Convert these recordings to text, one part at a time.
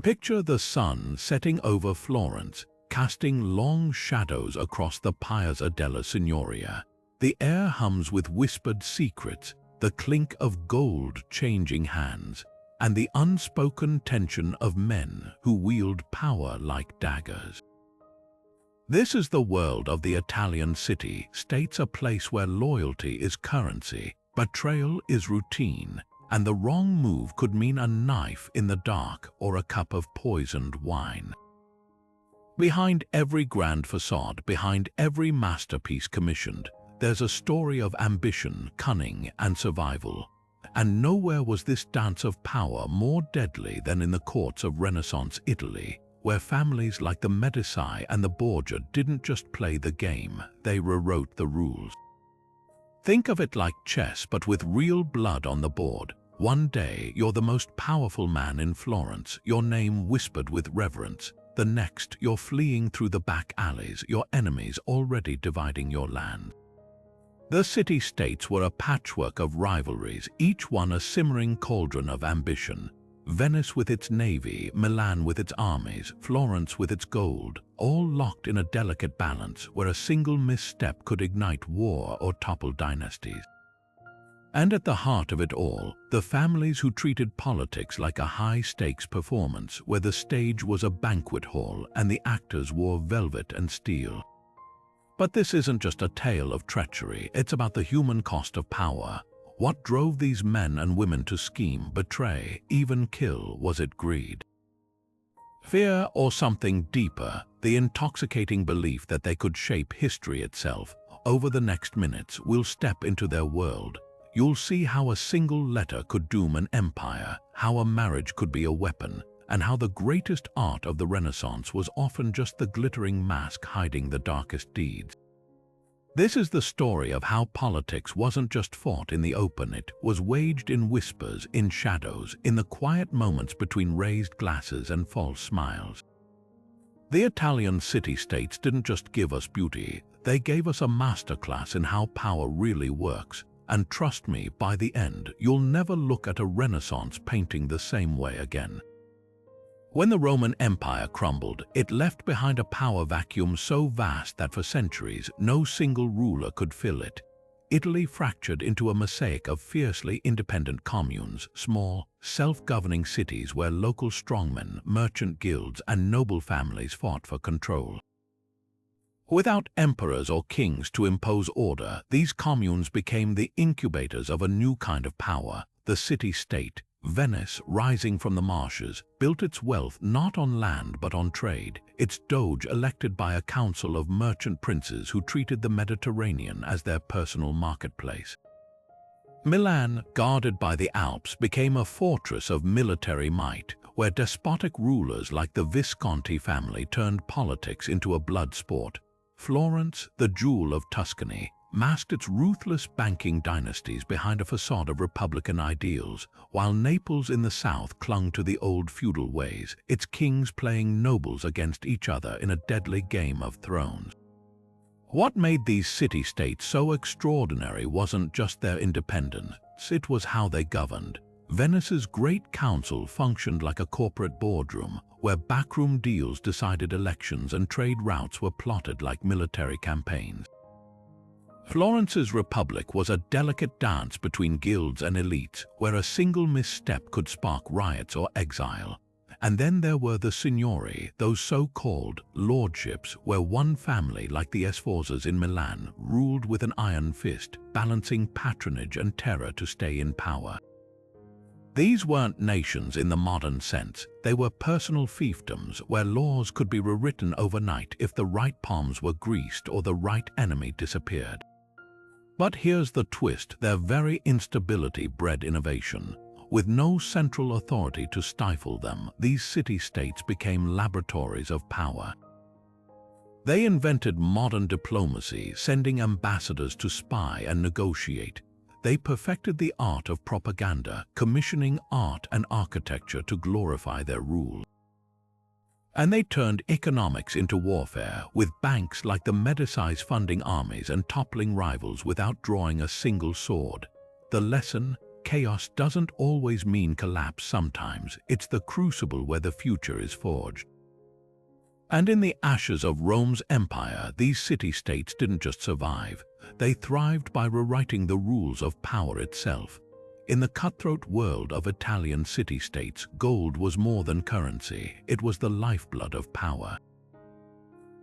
Picture the sun setting over Florence, casting long shadows across the Piazza della Signoria. The air hums with whispered secrets, the clink of gold changing hands, and the unspoken tension of men who wield power like daggers. This is the world of the Italian city-states, a place where loyalty is currency, betrayal is routine, and the wrong move could mean a knife in the dark or a cup of poisoned wine. Behind every grand facade, behind every masterpiece commissioned, there's a story of ambition, cunning, and survival. And nowhere was this dance of power more deadly than in the courts of Renaissance Italy, where families like the Medici and the Borgia didn't just play the game, they rewrote the rules. Think of it like chess, but with real blood on the board. One day, you're the most powerful man in Florence, your name whispered with reverence. The next, you're fleeing through the back alleys, your enemies already dividing your land. The city-states were a patchwork of rivalries, each one a simmering cauldron of ambition. Venice with its navy, Milan with its armies, Florence with its gold, all locked in a delicate balance where a single misstep could ignite war or topple dynasties. And at the heart of it all, the families who treated politics like a high-stakes performance where the stage was a banquet hall and the actors wore velvet and steel. But this isn't just a tale of treachery, it's about the human cost of power. What drove these men and women to scheme, betray, even kill? Was it greed? Fear, or something deeper, the intoxicating belief that they could shape history itself? Over the next minutes, we'll step into their world. You'll see how a single letter could doom an empire, how a marriage could be a weapon, and how the greatest art of the Renaissance was often just the glittering mask hiding the darkest deeds. This is the story of how politics wasn't just fought in the open, it was waged in whispers, in shadows, in the quiet moments between raised glasses and false smiles. The Italian city-states didn't just give us beauty, they gave us a masterclass in how power really works. And trust me, by the end, you'll never look at a Renaissance painting the same way again. When the Roman Empire crumbled, it left behind a power vacuum so vast that for centuries no single ruler could fill it. Italy fractured into a mosaic of fiercely independent communes, small, self-governing cities where local strongmen, merchant guilds, and noble families fought for control. Without emperors or kings to impose order, these communes became the incubators of a new kind of power, the city-state. Venice, rising from the marshes, built its wealth not on land but on trade, its doge elected by a council of merchant princes who treated the Mediterranean as their personal marketplace. Milan, guarded by the Alps, became a fortress of military might, where despotic rulers like the Visconti family turned politics into a blood sport. Florence, the jewel of Tuscany, masked its ruthless banking dynasties behind a facade of republican ideals, while Naples in the south clung to the old feudal ways, its kings playing nobles against each other in a deadly game of thrones. What made these city-states so extraordinary wasn't just their independence, it was how they governed. Venice's Great Council functioned like a corporate boardroom, where backroom deals decided elections and trade routes were plotted like military campaigns. Florence's republic was a delicate dance between guilds and elites, where a single misstep could spark riots or exile. And then there were the signori, those so-called lordships, where one family, like the Sforzas in Milan, ruled with an iron fist, balancing patronage and terror to stay in power. These weren't nations in the modern sense, they were personal fiefdoms where laws could be rewritten overnight if the right palms were greased or the right enemy disappeared. But here's the twist, their very instability bred innovation. With no central authority to stifle them, these city-states became laboratories of power. They invented modern diplomacy, sending ambassadors to spy and negotiate. They perfected the art of propaganda, commissioning art and architecture to glorify their rule. And they turned economics into warfare, with banks like the Medici's funding armies and toppling rivals without drawing a single sword. The lesson? chaos doesn't always mean collapse sometimes. It's the crucible where the future is forged. And in the ashes of Rome's empire, these city-states didn't just survive. They thrived by rewriting the rules of power itself. In the cutthroat world of Italian city-states, gold was more than currency. It was the lifeblood of power.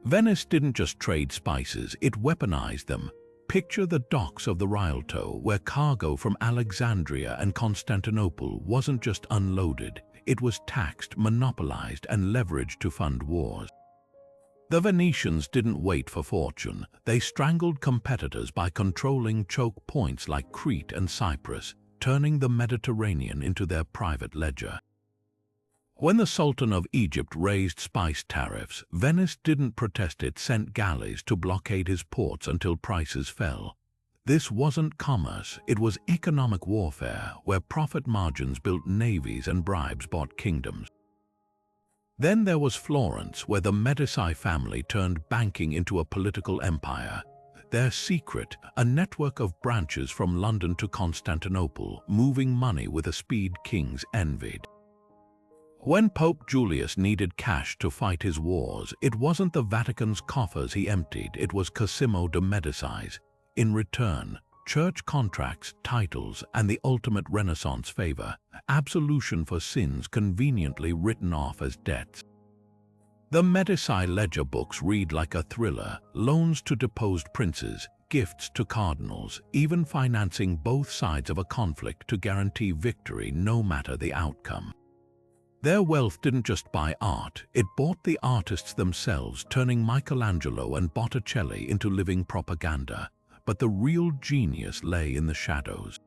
Venice didn't just trade spices, it weaponized them. Picture the docks of the Rialto, where cargo from Alexandria and Constantinople wasn't just unloaded, it was taxed, monopolized, and leveraged to fund wars. The Venetians didn't wait for fortune. They strangled competitors by controlling choke points like Crete and Cyprus, turning the Mediterranean into their private ledger. When the Sultan of Egypt raised spice tariffs, Venice didn't protest. It sent galleys to blockade his ports until prices fell. This wasn't commerce, it was economic warfare, where profit margins built navies and bribes bought kingdoms. Then there was Florence, where the Medici family turned banking into a political empire. Their secret, a network of branches from London to Constantinople, moving money with a speed kings envied. When Pope Julius needed cash to fight his wars, it wasn't the Vatican's coffers he emptied, it was Cosimo de' Medici's. In return, church contracts, titles, and the ultimate Renaissance favor, absolution for sins conveniently written off as debts. The Medici ledger books read like a thriller, loans to deposed princes, gifts to cardinals, even financing both sides of a conflict to guarantee victory no matter the outcome. Their wealth didn't just buy art, it bought the artists themselves, turning Michelangelo and Botticelli into living propaganda. But the real genius lay in the shadows.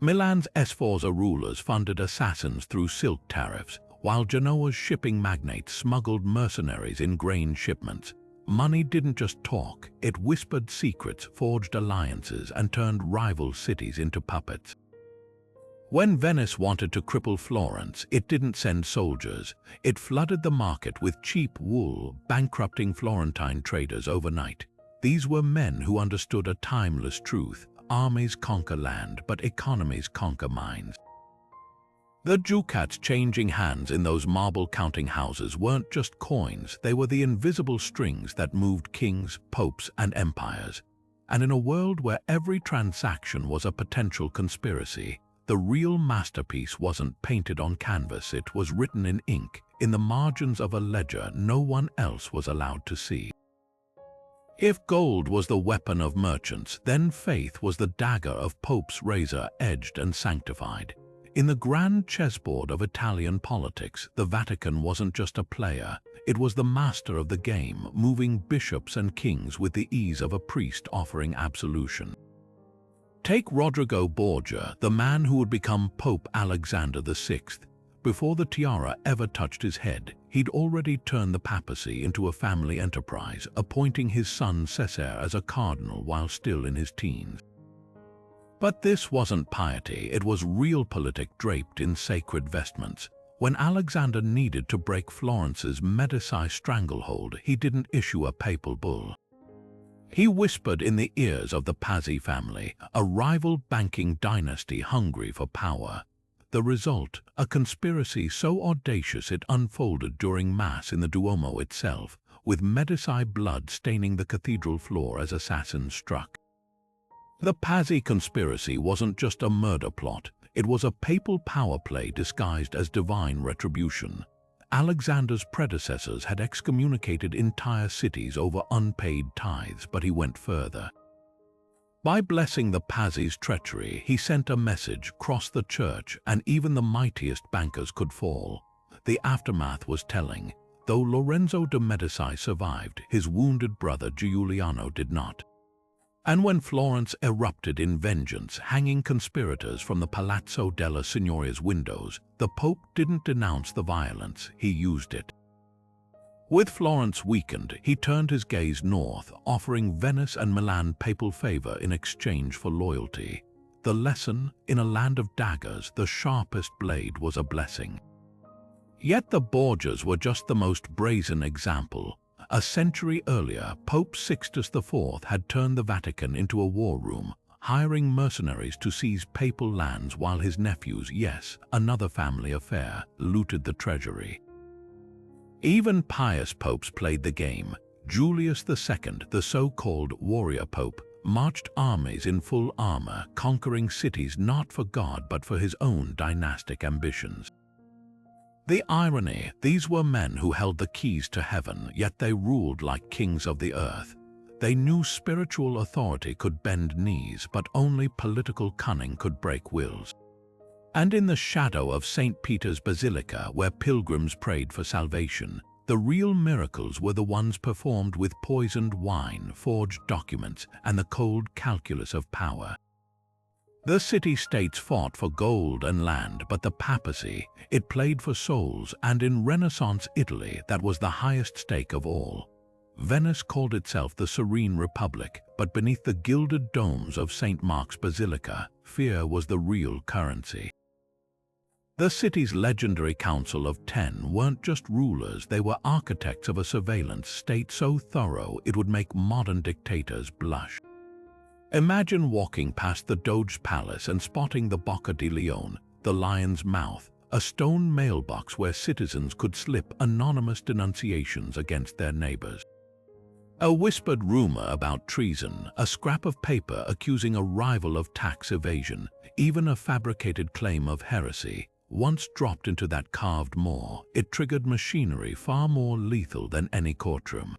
Milan's Sforza rulers funded assassins through silk tariffs, while Genoa's shipping magnates smuggled mercenaries in grain shipments. Money didn't just talk, it whispered secrets, forged alliances, and turned rival cities into puppets. When Venice wanted to cripple Florence, it didn't send soldiers. It flooded the market with cheap wool, bankrupting Florentine traders overnight. These were men who understood a timeless truth: armies conquer land, but economies conquer minds. The ducats changing hands in those marble-counting houses weren't just coins, they were the invisible strings that moved kings, popes, and empires. And in a world where every transaction was a potential conspiracy, the real masterpiece wasn't painted on canvas, it was written in ink, in the margins of a ledger no one else was allowed to see. If gold was the weapon of merchants, then faith was the dagger of popes, razor-edged and sanctified. In the grand chessboard of Italian politics, the Vatican wasn't just a player, it was the master of the game, moving bishops and kings with the ease of a priest offering absolution. Take Rodrigo Borgia, the man who would become Pope Alexander VI. Before the tiara ever touched his head, he'd already turned the papacy into a family enterprise, appointing his son Cesare as a cardinal while still in his teens. But this wasn't piety, it was realpolitik draped in sacred vestments. When Alexander needed to break Florence's Medici stranglehold, he didn't issue a papal bull. He whispered in the ears of the Pazzi family, a rival banking dynasty hungry for power. The result, a conspiracy so audacious it unfolded during Mass in the Duomo itself, with Medici blood staining the cathedral floor as assassins struck. The Pazzi conspiracy wasn't just a murder plot, it was a papal power play disguised as divine retribution. Alexander's predecessors had excommunicated entire cities over unpaid tithes, but he went further. By blessing the Pazzi's treachery, he sent a message across the church, and even the mightiest bankers could fall. The aftermath was telling. Though Lorenzo de' Medici survived, his wounded brother Giuliano did not. And when Florence erupted in vengeance, hanging conspirators from the Palazzo della Signoria's windows, the Pope didn't denounce the violence, he used it. With Florence weakened, he turned his gaze north, offering Venice and Milan papal favor in exchange for loyalty. The lesson, in a land of daggers, the sharpest blade was a blessing. Yet the Borgias were just the most brazen example. A century earlier, Pope Sixtus IV had turned the Vatican into a war room, hiring mercenaries to seize papal lands while his nephews, yes, another family affair, looted the treasury. Even pious popes played the game. Julius II, the so-called warrior pope, marched armies in full armor, conquering cities not for God but for his own dynastic ambitions. The irony, these were men who held the keys to heaven, yet they ruled like kings of the earth. They knew spiritual authority could bend knees, but only political cunning could break wills. And in the shadow of St. Peter's Basilica, where pilgrims prayed for salvation, the real miracles were the ones performed with poisoned wine, forged documents, and the cold calculus of power. The city-states fought for gold and land, but the papacy, it played for souls, and in Renaissance Italy, that was the highest stake of all. Venice called itself the Serene Republic, but beneath the gilded domes of St. Mark's Basilica, fear was the real currency. The city's legendary Council of 10 weren't just rulers, they were architects of a surveillance state so thorough it would make modern dictators blush. Imagine walking past the Doge's palace and spotting the Bocca di Leone, the lion's mouth, a stone mailbox where citizens could slip anonymous denunciations against their neighbors. A whispered rumor about treason, a scrap of paper accusing a rival of tax evasion, even a fabricated claim of heresy. Once dropped into that carved maw, it triggered machinery far more lethal than any courtroom.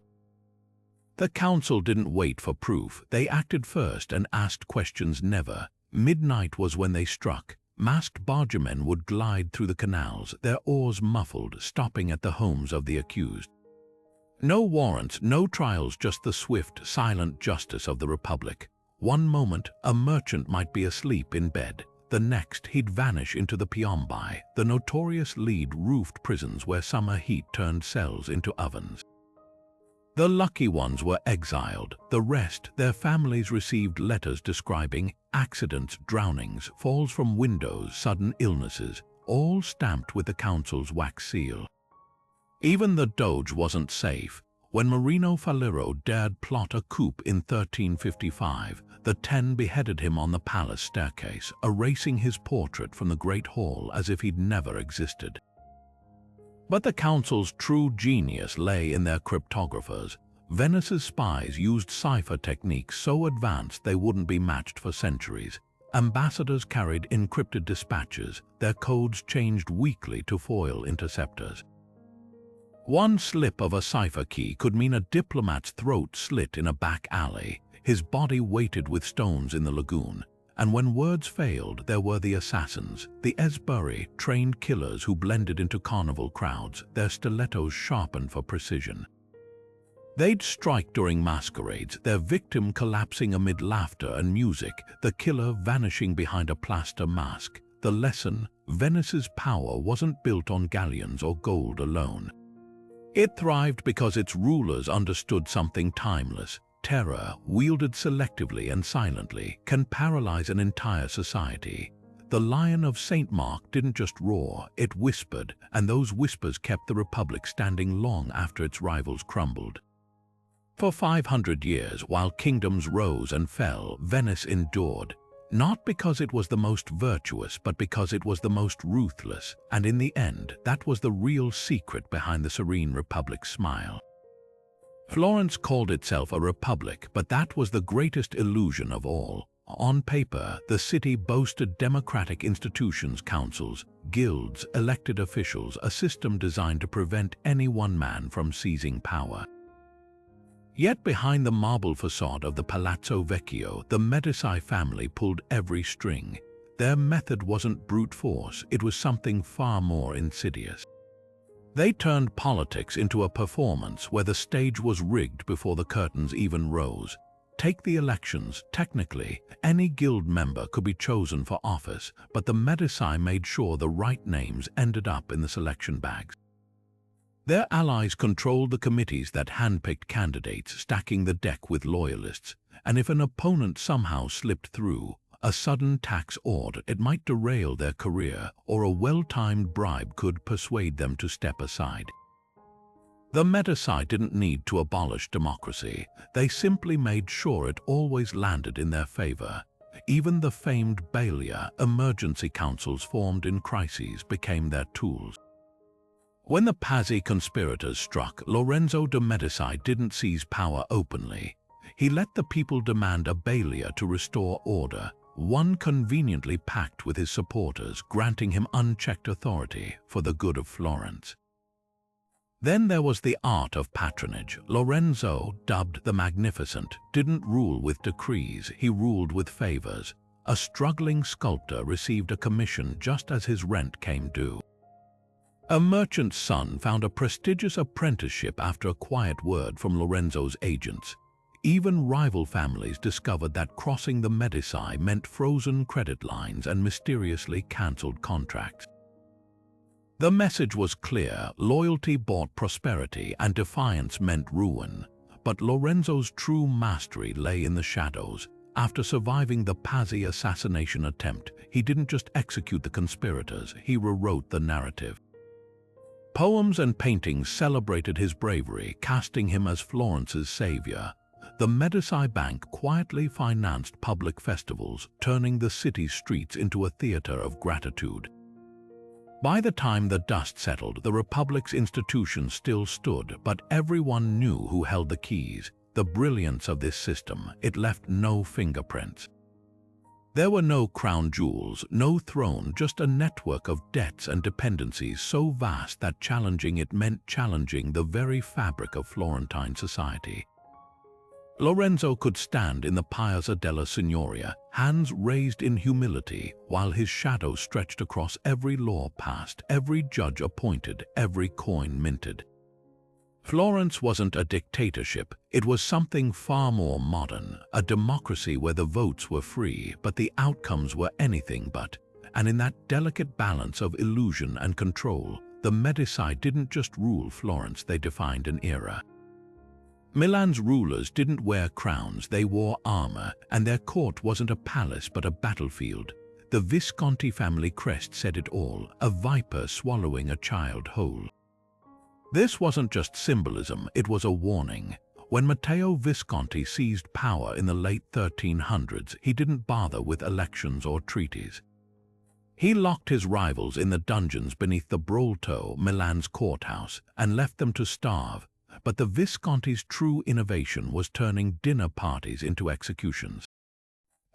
The council didn't wait for proof, they acted first and asked questions never. Midnight was when they struck. Masked bargemen would glide through the canals, their oars muffled, stopping at the homes of the accused. No warrants, no trials, just the swift, silent justice of the Republic. One moment, a merchant might be asleep in bed. The next, he'd vanish into the Piombi, the notorious lead-roofed prisons where summer heat turned cells into ovens. The lucky ones were exiled. The rest, their families received letters describing accidents, drownings, falls from windows, sudden illnesses, all stamped with the council's wax seal. Even the Doge wasn't safe. When Marino Faliero dared plot a coup in 1355, the 10 beheaded him on the palace staircase, erasing his portrait from the Great Hall as if he'd never existed. But the council's true genius lay in their cryptographers. Venice's spies used cipher techniques so advanced they wouldn't be matched for centuries. Ambassadors carried encrypted dispatches, their codes changed weekly to foil interceptors. One slip of a cipher key could mean a diplomat's throat slit in a back alley, his body weighted with stones in the lagoon. And when words failed, there were the assassins, the Esburi, trained killers who blended into carnival crowds, their stilettos sharpened for precision. They'd strike during masquerades, their victim collapsing amid laughter and music, the killer vanishing behind a plaster mask. The lesson: Venice's power wasn't built on galleons or gold alone. It thrived because its rulers understood something timeless. Terror, wielded selectively and silently, can paralyze an entire society. The Lion of St. Mark didn't just roar, it whispered, and those whispers kept the Republic standing long after its rivals crumbled. For 500 years, while kingdoms rose and fell, Venice endured, not because it was the most virtuous, but because it was the most ruthless, and in the end, that was the real secret behind the Serene Republic's smile. Florence called itself a republic, but that was the greatest illusion of all. On paper, the city boasted democratic institutions, councils, guilds, elected officials, a system designed to prevent any one man from seizing power. Yet behind the marble facade of the Palazzo Vecchio, the Medici family pulled every string. Their method wasn't brute force, it was something far more insidious. They turned politics into a performance where the stage was rigged before the curtains even rose. Take the elections. Technically, any guild member could be chosen for office, but the Medici made sure the right names ended up in the selection bags. Their allies controlled the committees that handpicked candidates, stacking the deck with loyalists, and if an opponent somehow slipped through, a sudden tax audit, it might derail their career, or a well-timed bribe could persuade them to step aside. The Medici didn't need to abolish democracy, they simply made sure it always landed in their favor. even the famed Balia, emergency councils formed in crises, became their tools. When the Pazzi conspirators struck, Lorenzo de' Medici didn't seize power openly. He let the people demand a Balia to restore order, one conveniently packed with his supporters, granting him unchecked authority for the good of Florence. Then there was the art of patronage. Lorenzo, dubbed the Magnificent, didn't rule with decrees, he ruled with favors. A struggling sculptor received a commission just as his rent came due. A merchant's son found a prestigious apprenticeship after a quiet word from Lorenzo's agents. Even rival families discovered that crossing the Medici meant frozen credit lines and mysteriously cancelled contracts. The message was clear: loyalty bought prosperity and defiance meant ruin. But Lorenzo's true mastery lay in the shadows. After surviving the Pazzi assassination attempt, he didn't just execute the conspirators, he rewrote the narrative. Poems and paintings celebrated his bravery, casting him as Florence's savior. The Medici Bank quietly financed public festivals, turning the city's streets into a theater of gratitude. By the time the dust settled, the Republic's institutions still stood, but everyone knew who held the keys. The brilliance of this system, it left no fingerprints. There were no crown jewels, no throne, just a network of debts and dependencies so vast that challenging it meant challenging the very fabric of Florentine society. Lorenzo could stand in the Piazza della Signoria, hands raised in humility, while his shadow stretched across every law passed, every judge appointed, every coin minted. Florence wasn't a dictatorship, it was something far more modern, a democracy where the votes were free, but the outcomes were anything but. And in that delicate balance of illusion and control, the Medici didn't just rule Florence, they defined an era. Milan's rulers didn't wear crowns, they wore armor, and their court wasn't a palace but a battlefield. The Visconti family crest said it all, a viper swallowing a child whole. This wasn't just symbolism, it was a warning. When Matteo Visconti seized power in the late 1300s, he didn't bother with elections or treaties. He locked his rivals in the dungeons beneath the Brolto, Milan's courthouse, and left them to starve. But the Visconti's true innovation was turning dinner parties into executions.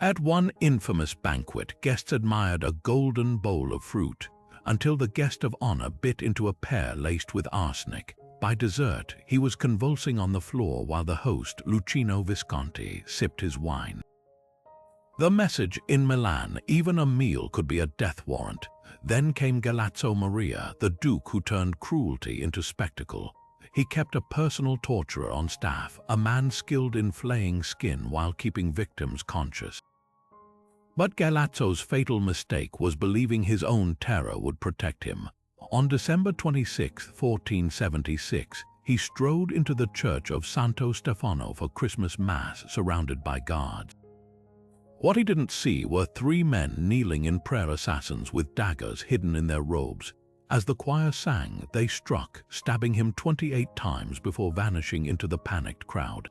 At one infamous banquet, guests admired a golden bowl of fruit, until the guest of honor bit into a pear laced with arsenic. By dessert, he was convulsing on the floor while the host, Luchino Visconti, sipped his wine. The message: in Milan, even a meal could be a death warrant. Then came Galeazzo Maria, the duke who turned cruelty into spectacle. He kept a personal torturer on staff, a man skilled in flaying skin while keeping victims conscious. But Galeazzo's fatal mistake was believing his own terror would protect him. On December 26, 1476, he strode into the church of Santo Stefano for Christmas Mass, surrounded by guards. What he didn't see were 3 men kneeling in prayer, assassins with daggers hidden in their robes. As the choir sang, they struck, stabbing him 28 times before vanishing into the panicked crowd.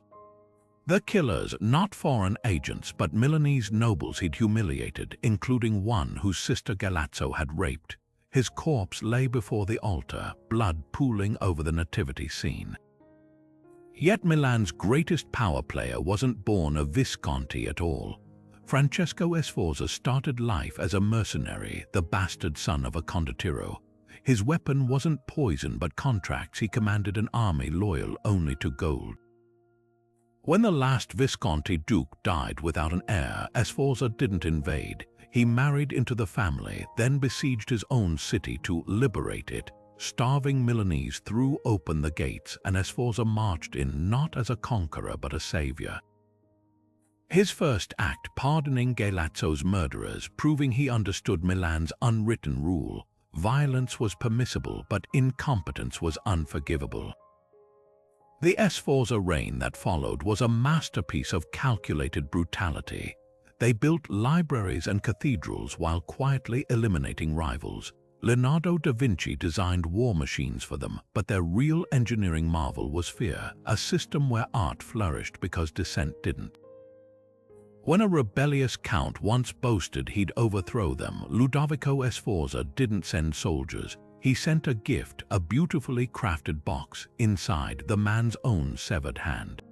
The killers, not foreign agents but Milanese nobles he'd humiliated, including one whose sister Galeazzo had raped. His corpse lay before the altar, blood pooling over the nativity scene. Yet Milan's greatest power player wasn't born a Visconti at all. Francesco Sforza started life as a mercenary, the bastard son of a condottiero. His weapon wasn't poison but contracts. He commanded an army loyal only to gold. When the last Visconti duke died without an heir, Sforza didn't invade. He married into the family, then besieged his own city to liberate it. Starving Milanese threw open the gates, and Sforza marched in not as a conqueror but a savior. His first act, pardoning Galeazzo's murderers, proving he understood Milan's unwritten rule. Violence was permissible, but incompetence was unforgivable. The Sforza reign that followed was a masterpiece of calculated brutality. They built libraries and cathedrals while quietly eliminating rivals. Leonardo da Vinci designed war machines for them, but their real engineering marvel was fear, a system where art flourished because dissent didn't. When a rebellious count once boasted he'd overthrow them, Ludovico Sforza didn't send soldiers. He sent a gift, a beautifully crafted box, inside the man's own severed hand.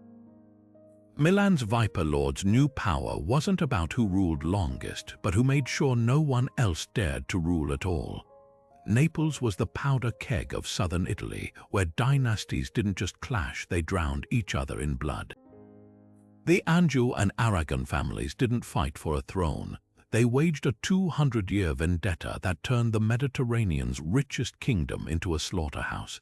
Milan's Viper Lord's new power wasn't about who ruled longest, but who made sure no one else dared to rule at all. Naples was the powder keg of southern Italy, where dynasties didn't just clash, they drowned each other in blood. The Anjou and Aragon families didn't fight for a throne. They waged a 200-year vendetta that turned the Mediterranean's richest kingdom into a slaughterhouse.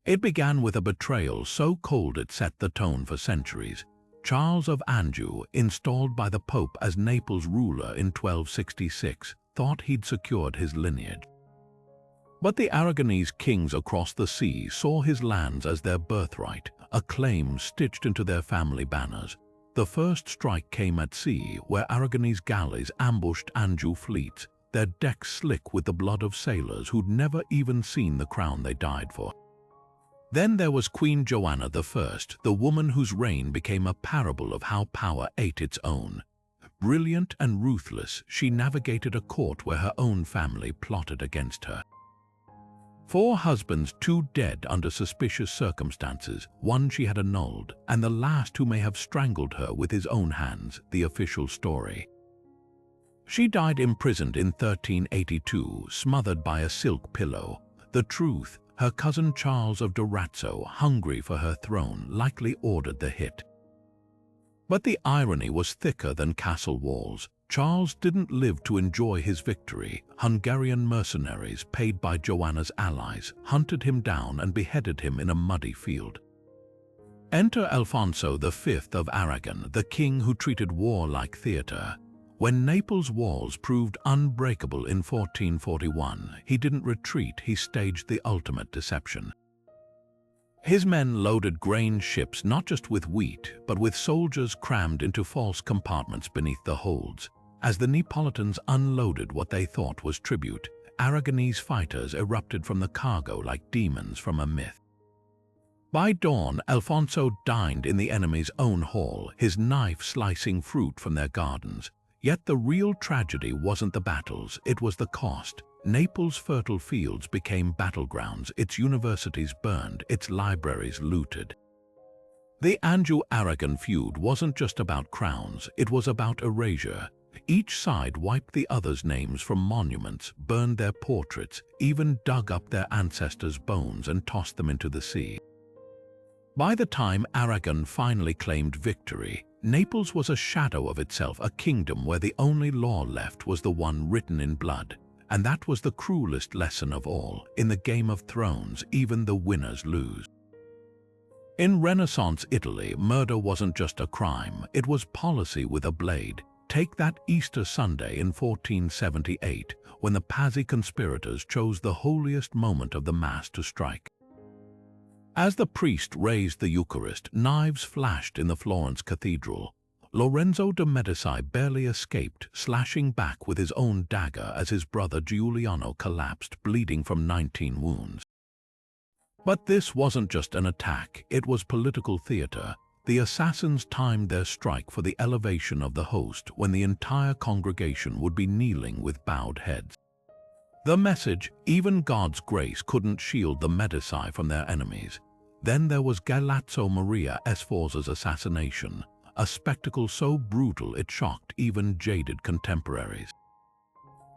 It began with a betrayal so cold it set the tone for centuries. Charles of Anjou, installed by the Pope as Naples' ruler in 1266, thought he'd secured his lineage. But the Aragonese kings across the sea saw his lands as their birthright, a claim stitched into their family banners. The first strike came at sea, where Aragonese galleys ambushed Anjou fleets, their decks slick with the blood of sailors who'd never even seen the crown they died for. Then there was Queen Joanna I, the woman whose reign became a parable of how power ate its own. Brilliant and ruthless, she navigated a court where her own family plotted against her. 4 husbands, 2 dead under suspicious circumstances, 1 she had annulled, and the last who may have strangled her with his own hands, the official story. She died imprisoned in 1382, smothered by a silk pillow. The truth, her cousin Charles of Durazzo, hungry for her throne, likely ordered the hit. But the irony was thicker than castle walls. Charles didn't live to enjoy his victory. Hungarian mercenaries, paid by Joanna's allies, hunted him down and beheaded him in a muddy field. Enter Alfonso V of Aragon, the king who treated war like theater. When Naples' walls proved unbreakable in 1441, he didn't retreat, he staged the ultimate deception. His men loaded grain ships not just with wheat, but with soldiers crammed into false compartments beneath the holds. As the Neapolitans unloaded what they thought was tribute, Aragonese fighters erupted from the cargo like demons from a myth. By dawn, Alfonso dined in the enemy's own hall, his knife slicing fruit from their gardens. Yet the real tragedy wasn't the battles, it was the cost. Naples' fertile fields became battlegrounds, its universities burned, its libraries looted. The Anjou-Aragon feud wasn't just about crowns, it was about erasure. Each side wiped the other's names from monuments, burned their portraits, even dug up their ancestors' bones and tossed them into the sea. By the time Aragon finally claimed victory, Naples was a shadow of itself, a kingdom where the only law left was the one written in blood. And that was the cruelest lesson of all. In the Game of Thrones, even the winners lose. In Renaissance Italy, murder wasn't just a crime, it was policy with a blade. Take that Easter Sunday in 1478, when the Papacy conspirators chose the holiest moment of the Mass to strike. As the priest raised the Eucharist, knives flashed in the Florence cathedral. Lorenzo de' Medici barely escaped, slashing back with his own dagger as his brother Giuliano collapsed, bleeding from 19 wounds. But this wasn't just an attack, it was political theater. The assassins timed their strike for the elevation of the host, when the entire congregation would be kneeling with bowed heads. The message, even God's grace couldn't shield the Medici from their enemies. Then there was Galeazzo Maria Sforza's assassination, a spectacle so brutal it shocked even jaded contemporaries.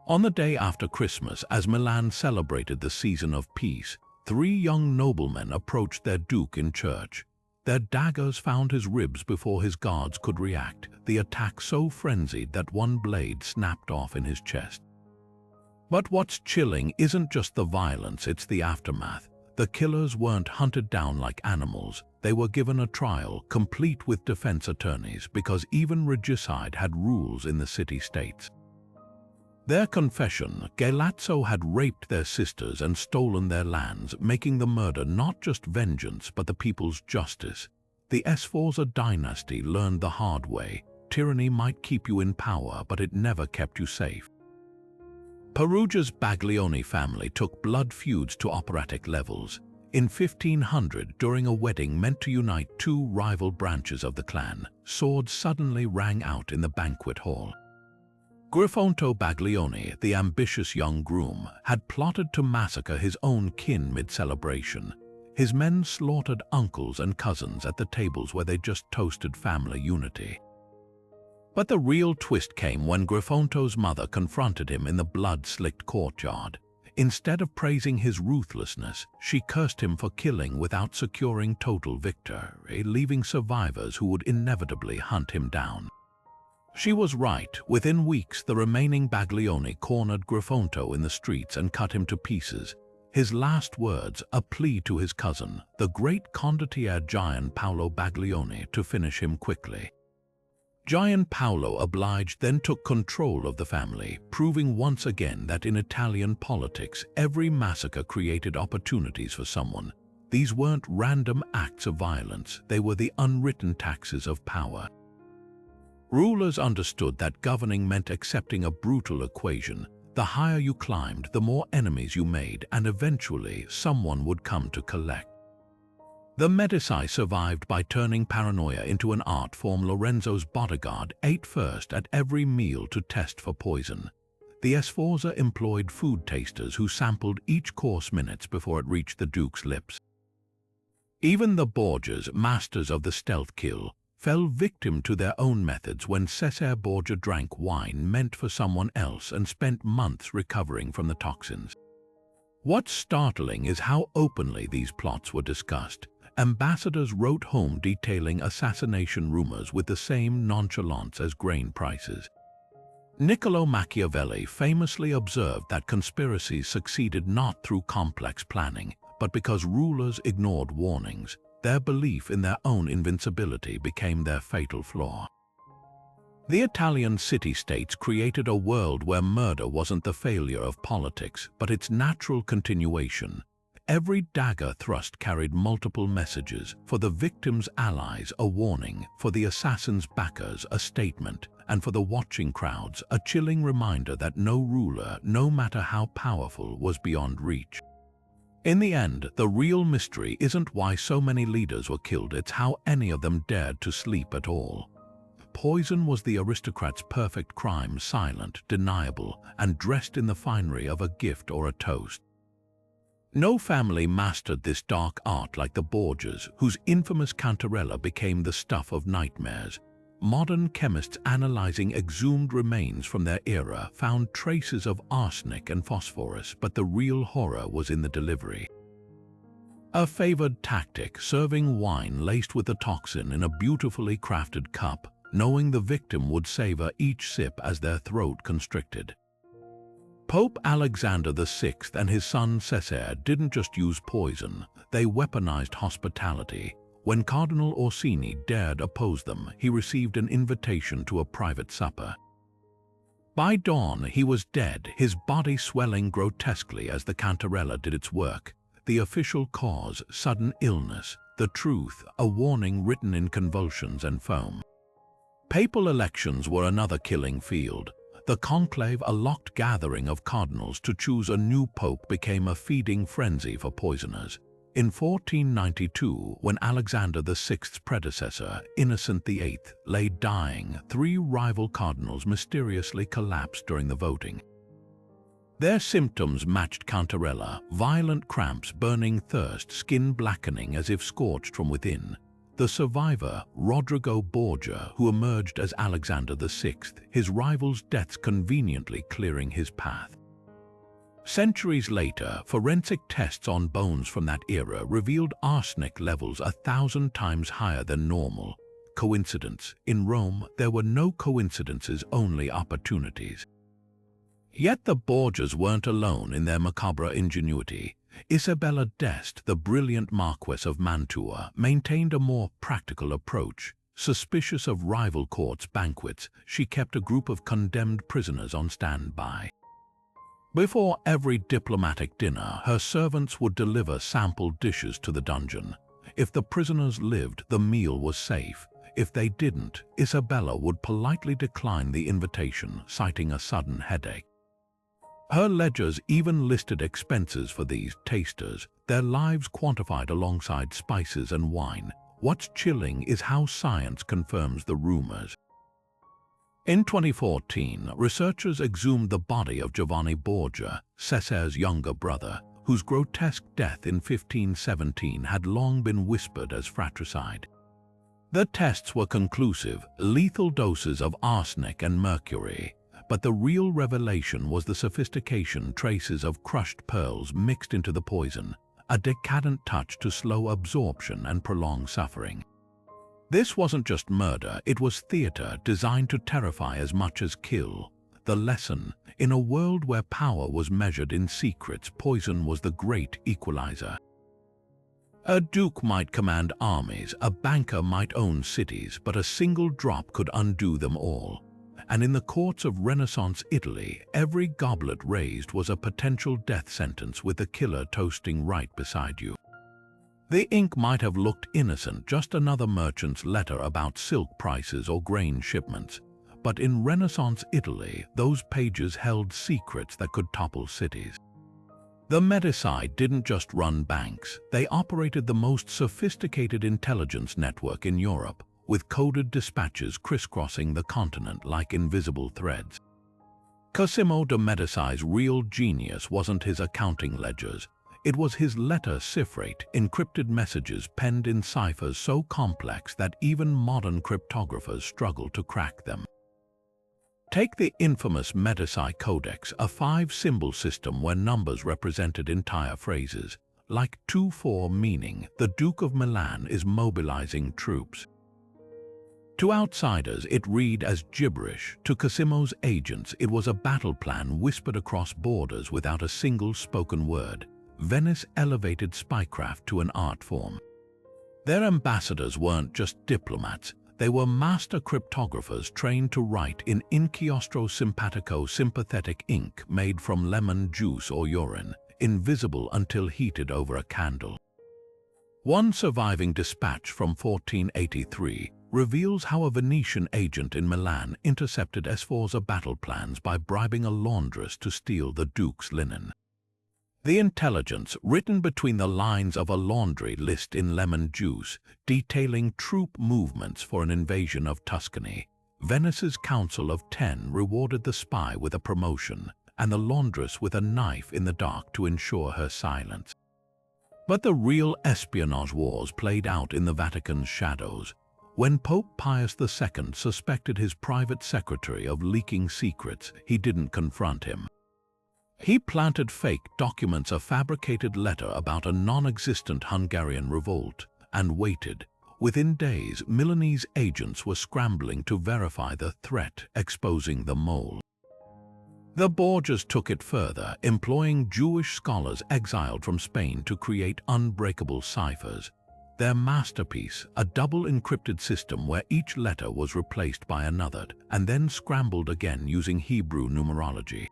On the day after Christmas, as Milan celebrated the season of peace, 3 young noblemen approached their duke in church. Their daggers found his ribs before his guards could react, the attack so frenzied that one blade snapped off in his chest. But what's chilling isn't just the violence, it's the aftermath. The killers weren't hunted down like animals. They were given a trial, complete with defense attorneys, because even regicide had rules in the city-states. Their confession, Galeazzo had raped their sisters and stolen their lands, making the murder not just vengeance but the people's justice. The Sforza dynasty learned the hard way. Tyranny might keep you in power, but it never kept you safe. Perugia's Baglioni family took blood feuds to operatic levels. In 1500, during a wedding meant to unite two rival branches of the clan, swords suddenly rang out in the banquet hall. Grifonto Baglioni, the ambitious young groom, had plotted to massacre his own kin mid-celebration. His men slaughtered uncles and cousins at the tables where they just toasted family unity. But the real twist came when Grifonto's mother confronted him in the blood-slicked courtyard. Instead of praising his ruthlessness, she cursed him for killing without securing total victory, leaving survivors who would inevitably hunt him down. She was right. Within weeks, the remaining Baglioni cornered Grifonto in the streets and cut him to pieces. His last words, a plea to his cousin, the great condottiere Gian Paolo Baglioni, to finish him quickly. Gian Paolo, obliged, then took control of the family, proving once again that in Italian politics, every massacre created opportunities for someone. These weren't random acts of violence, they were the unwritten taxes of power. Rulers understood that governing meant accepting a brutal equation. The higher you climbed, the more enemies you made, and eventually someone would come to collect. The Medici survived by turning paranoia into an art form. Lorenzo's bodyguard ate first at every meal to test for poison. The Sforza employed food tasters who sampled each course minutes before it reached the Duke's lips. Even the Borgias, masters of the stealth kill, fell victim to their own methods when Cesare Borgia drank wine meant for someone else and spent months recovering from the toxins. What's startling is how openly these plots were discussed. Ambassadors wrote home detailing assassination rumors with the same nonchalance as grain prices. Niccolò Machiavelli famously observed that conspiracies succeeded not through complex planning, but because rulers ignored warnings. Their belief in their own invincibility became their fatal flaw. The Italian city-states created a world where murder wasn't the failure of politics, but its natural continuation. Every dagger thrust carried multiple messages: for the victim's allies, a warning; for the assassin's backers, a statement; and for the watching crowds, a chilling reminder that no ruler, no matter how powerful, was beyond reach. In the end, the real mystery isn't why so many leaders were killed, it's how any of them dared to sleep at all. Poison was the aristocrat's perfect crime, silent, deniable, and dressed in the finery of a gift or a toast. No family mastered this dark art like the Borgias, whose infamous cantarella became the stuff of nightmares. Modern chemists analyzing exhumed remains from their era found traces of arsenic and phosphorus, but the real horror was in the delivery. A favored tactic, serving wine laced with the toxin in a beautifully crafted cup, knowing the victim would savor each sip as their throat constricted. Pope Alexander VI and his son Cesare didn't just use poison, they weaponized hospitality. When Cardinal Orsini dared oppose them, he received an invitation to a private supper. By dawn, he was dead, his body swelling grotesquely as the cantarella did its work. The official cause, sudden illness; the truth, a warning written in convulsions and foam. Papal elections were another killing field. The conclave, a locked gathering of cardinals to choose a new pope, became a feeding frenzy for poisoners. In 1492, when Alexander VI's predecessor, Innocent VIII, lay dying, 3 rival cardinals mysteriously collapsed during the voting. Their symptoms matched cantarella: violent cramps, burning thirst, skin blackening as if scorched from within. The survivor, Rodrigo Borgia, who emerged as Alexander VI, his rival's deaths conveniently clearing his path. Centuries later, forensic tests on bones from that era revealed arsenic levels 1,000 times higher than normal. Coincidence? In Rome, there were no coincidences, only opportunities. Yet the Borgias weren't alone in their macabre ingenuity. Isabella d'Este, the brilliant Marquess of Mantua, maintained a more practical approach. Suspicious of rival courts' banquets, she kept a group of condemned prisoners on standby. Before every diplomatic dinner, her servants would deliver sampled dishes to the dungeon. If the prisoners lived, the meal was safe. If they didn't, Isabella would politely decline the invitation, citing a sudden headache. Her ledgers even listed expenses for these tasters, their lives quantified alongside spices and wine. What's chilling is how science confirms the rumors. In 2014, researchers exhumed the body of Giovanni Borgia, Cesar's younger brother, whose grotesque death in 1517 had long been whispered as fratricide. The tests were conclusive, lethal doses of arsenic and mercury, but the real revelation was the sophistication traces of crushed pearls mixed into the poison, a decadent touch to slow absorption and prolong suffering. This wasn't just murder, it was theater designed to terrify as much as kill. The lesson: in a world where power was measured in secrets, poison was the great equalizer. A duke might command armies, a banker might own cities, but a single drop could undo them all. And in the courts of Renaissance Italy, every goblet raised was a potential death sentence with the killer toasting right beside you. The ink might have looked innocent, just another merchant's letter about silk prices or grain shipments. But in Renaissance Italy, those pages held secrets that could topple cities. The Medici didn't just run banks, they operated the most sophisticated intelligence network in Europe, with coded dispatches crisscrossing the continent like invisible threads. Cosimo de' Medici's real genius wasn't his accounting ledgers. It was his letter cipherate, encrypted messages penned in ciphers so complex that even modern cryptographers struggle to crack them. Take the infamous Medici Codex, a 5-symbol system where numbers represented entire phrases, like 2-4, meaning the Duke of Milan is mobilizing troops. To outsiders, it read as gibberish. To Cosimo's agents, it was a battle plan whispered across borders without a single spoken word. Venice elevated spycraft to an art form. Their ambassadors weren't just diplomats, they were master cryptographers trained to write in inchiostro simpatico sympathetic ink made from lemon juice or urine, invisible until heated over a candle. One surviving dispatch from 1483 reveals how a Venetian agent in Milan intercepted Sforza battle plans by bribing a laundress to steal the Duke's linen. The intelligence, written between the lines of a laundry list in lemon juice, detailing troop movements for an invasion of Tuscany. Venice's Council of 10 rewarded the spy with a promotion, and the laundress with a knife in the dark to ensure her silence. But the real espionage wars played out in the Vatican's shadows. When Pope Pius II suspected his private secretary of leaking secrets, he didn't confront him. He planted fake documents, a fabricated letter about a non-existent Hungarian revolt, and waited. Within days, Milanese agents were scrambling to verify the threat, exposing the mole. The Borgias took it further, employing Jewish scholars exiled from Spain to create unbreakable ciphers. Their masterpiece, a double encrypted system where each letter was replaced by another, and then scrambled again using Hebrew numerology.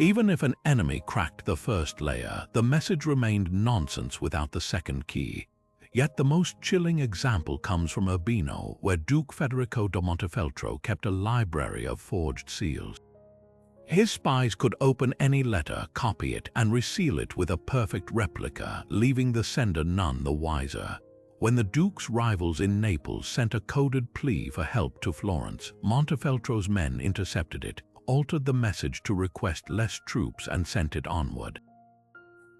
Even if an enemy cracked the first layer, the message remained nonsense without the second key. Yet the most chilling example comes from Urbino, where Duke Federico da Montefeltro kept a library of forged seals. His spies could open any letter, copy it, and reseal it with a perfect replica, leaving the sender none the wiser. When the Duke's rivals in Naples sent a coded plea for help to Florence, Montefeltro's men intercepted it, altered the message to request less troops, and sent it onward.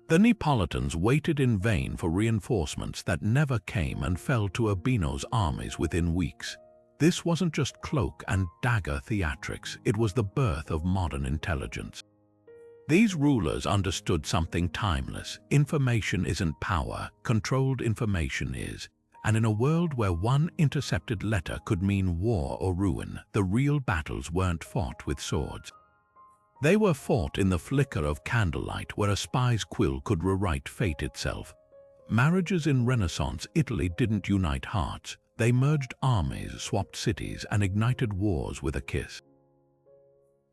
The Neapolitans waited in vain for reinforcements that never came and fell to Urbino's armies within weeks. This wasn't just cloak and dagger theatrics, it was the birth of modern intelligence. These rulers understood something timeless. Information isn't power, controlled information is. And in a world where one intercepted letter could mean war or ruin, the real battles weren't fought with swords. They were fought in the flicker of candlelight, where a spy's quill could rewrite fate itself. Marriages in Renaissance Italy didn't unite hearts. They merged armies, swapped cities, and ignited wars with a kiss.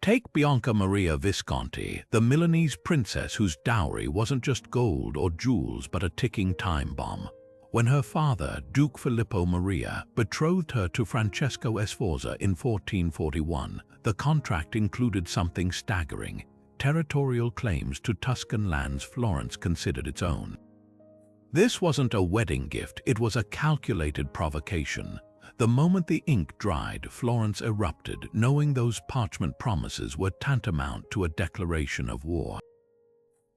Take Bianca Maria Visconti, the Milanese princess whose dowry wasn't just gold or jewels but a ticking time bomb. When her father, Duke Filippo Maria, betrothed her to Francesco Sforza in 1441, the contract included something staggering: territorial claims to Tuscan lands Florence considered its own. This wasn't a wedding gift, it was a calculated provocation. The moment the ink dried, Florence erupted, knowing those parchment promises were tantamount to a declaration of war.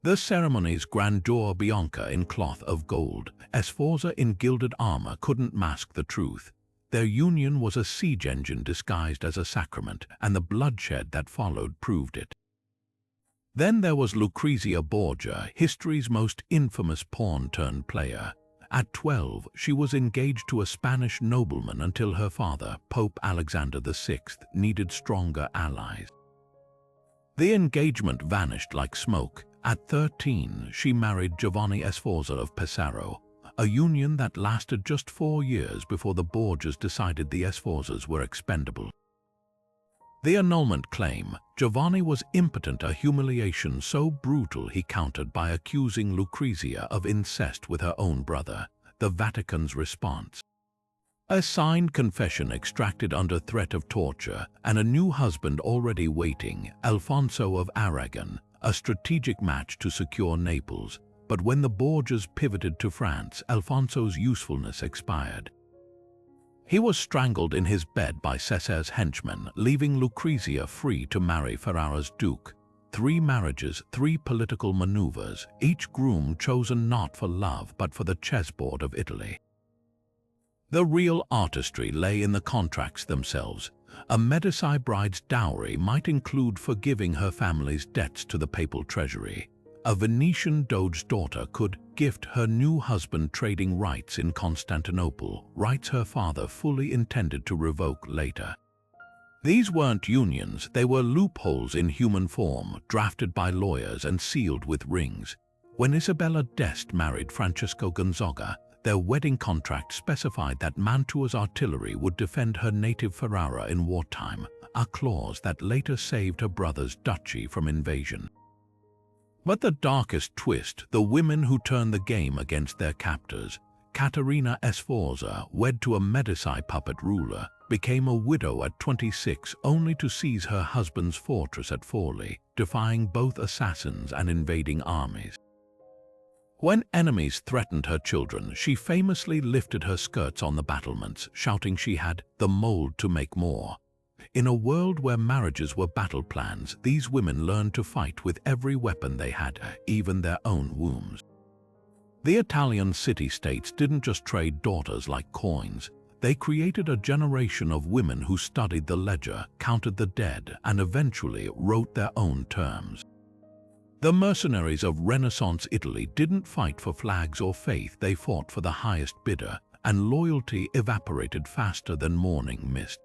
The ceremony's grandeur, Bianca in cloth of gold, Sforza in gilded armor, couldn't mask the truth. Their union was a siege engine disguised as a sacrament, and the bloodshed that followed proved it. Then there was Lucrezia Borgia, history's most infamous pawn-turned-player. At 12, she was engaged to a Spanish nobleman until her father, Pope Alexander VI, needed stronger allies. The engagement vanished like smoke. At 13, she married Giovanni Sforza of Pesaro, a union that lasted just 4 years before the Borgias decided the Sforzas were expendable. The annulment claim, Giovanni was impotent, a humiliation so brutal he countered by accusing Lucrezia of incest with her own brother. The Vatican's response: a signed confession extracted under threat of torture, and a new husband already waiting, Alfonso of Aragon, a strategic match to secure Naples. But when the Borgias pivoted to France, Alfonso's usefulness expired. He was strangled in his bed by Cesare's henchmen, leaving Lucrezia free to marry Ferrara's duke. 3 marriages, 3 political maneuvers, each groom chosen not for love but for the chessboard of Italy. The real artistry lay in the contracts themselves. A Medici bride's dowry might include forgiving her family's debts to the papal treasury. A Venetian doge's daughter could gift her new husband trading rights in Constantinople, rights her father fully intended to revoke later. These weren't unions, they were loopholes in human form, drafted by lawyers and sealed with rings. When Isabella d'Este married Francesco Gonzaga, their wedding contract specified that Mantua's artillery would defend her native Ferrara in wartime, a clause that later saved her brother's duchy from invasion. But the darkest twist, the women who turned the game against their captors. Caterina Sforza, wed to a Medici puppet ruler, became a widow at 26 only to seize her husband's fortress at Forli, defying both assassins and invading armies. When enemies threatened her children, she famously lifted her skirts on the battlements, shouting she had the mold to make more. In a world where marriages were battle plans, these women learned to fight with every weapon they had, even their own wombs. The Italian city-states didn't just trade daughters like coins. They created a generation of women who studied the ledger, counted the dead, and eventually wrote their own terms. The mercenaries of Renaissance Italy didn't fight for flags or faith, they fought for the highest bidder, and loyalty evaporated faster than morning mist.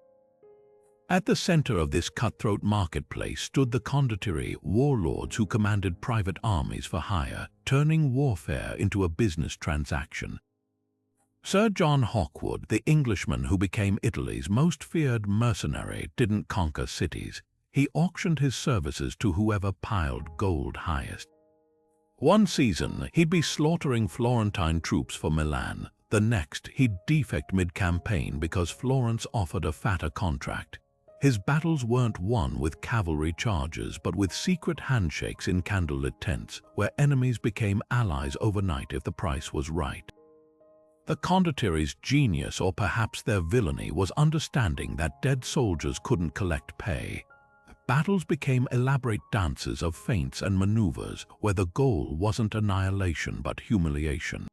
At the center of this cutthroat marketplace stood the condottieri, warlords who commanded private armies for hire, turning warfare into a business transaction. Sir John Hawkwood, the Englishman who became Italy's most feared mercenary, didn't conquer cities. He auctioned his services to whoever piled gold highest. One season, he'd be slaughtering Florentine troops for Milan. The next, he'd defect mid-campaign because Florence offered a fatter contract. His battles weren't won with cavalry charges, but with secret handshakes in candlelit tents, where enemies became allies overnight if the price was right. The condottieri's genius, or perhaps their villainy, was understanding that dead soldiers couldn't collect pay. Battles became elaborate dances of feints and maneuvers, where the goal wasn't annihilation but humiliation.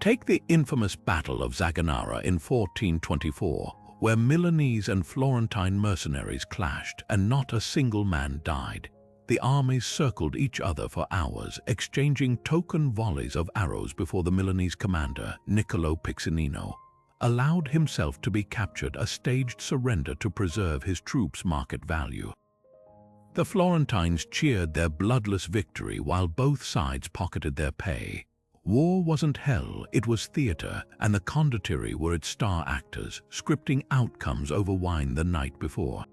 Take the infamous Battle of Zaganara in 1424, where Milanese and Florentine mercenaries clashed and not a single man died. The armies circled each other for hours, exchanging token volleys of arrows before the Milanese commander, Niccolo Piccinino, allowed himself to be captured, a staged surrender to preserve his troops' market value. The Florentines cheered their bloodless victory while both sides pocketed their pay. War wasn't hell, it was theater, and the condottieri were its star actors, scripting outcomes over wine the night before.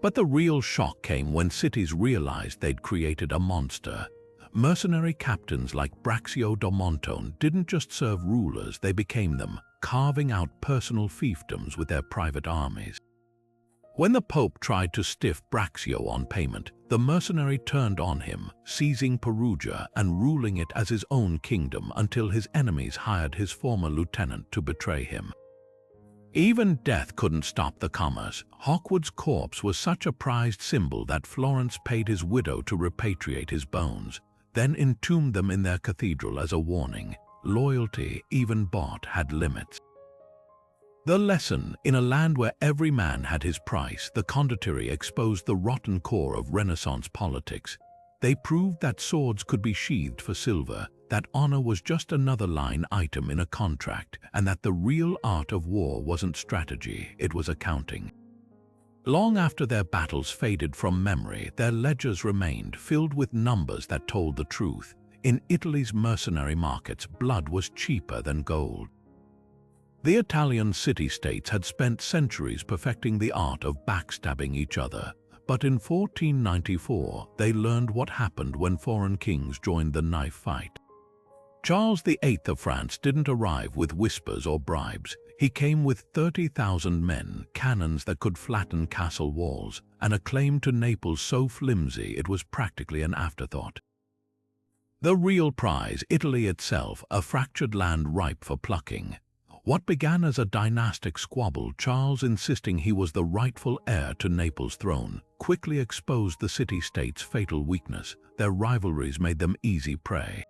But the real shock came when cities realized they'd created a monster. Mercenary captains like Braccio da Montone didn't just serve rulers, they became them, carving out personal fiefdoms with their private armies. When the Pope tried to stiff Braccio on payment, the mercenary turned on him, seizing Perugia and ruling it as his own kingdom until his enemies hired his former lieutenant to betray him. Even death couldn't stop the commerce. Hawkwood's corpse was such a prized symbol that Florence paid his widow to repatriate his bones, then entombed them in their cathedral as a warning. Loyalty, even bought, had limits. The lesson: in a land where every man had his price, the condottieri exposed the rotten core of Renaissance politics. They proved that swords could be sheathed for silver, that honor was just another line item in a contract, and that the real art of war wasn't strategy, it was accounting. Long after their battles faded from memory, their ledgers remained, filled with numbers that told the truth. In Italy's mercenary markets, blood was cheaper than gold. The Italian city-states had spent centuries perfecting the art of backstabbing each other, but in 1494 they learned what happened when foreign kings joined the knife fight. Charles VIII of France didn't arrive with whispers or bribes. He came with 30,000 men, cannons that could flatten castle walls, and a claim to Naples so flimsy it was practically an afterthought. The real prize, Italy itself, a fractured land ripe for plucking. What began as a dynastic squabble, Charles insisting he was the rightful heir to Naples' throne, quickly exposed the city-state's fatal weakness. Their rivalries made them easy prey.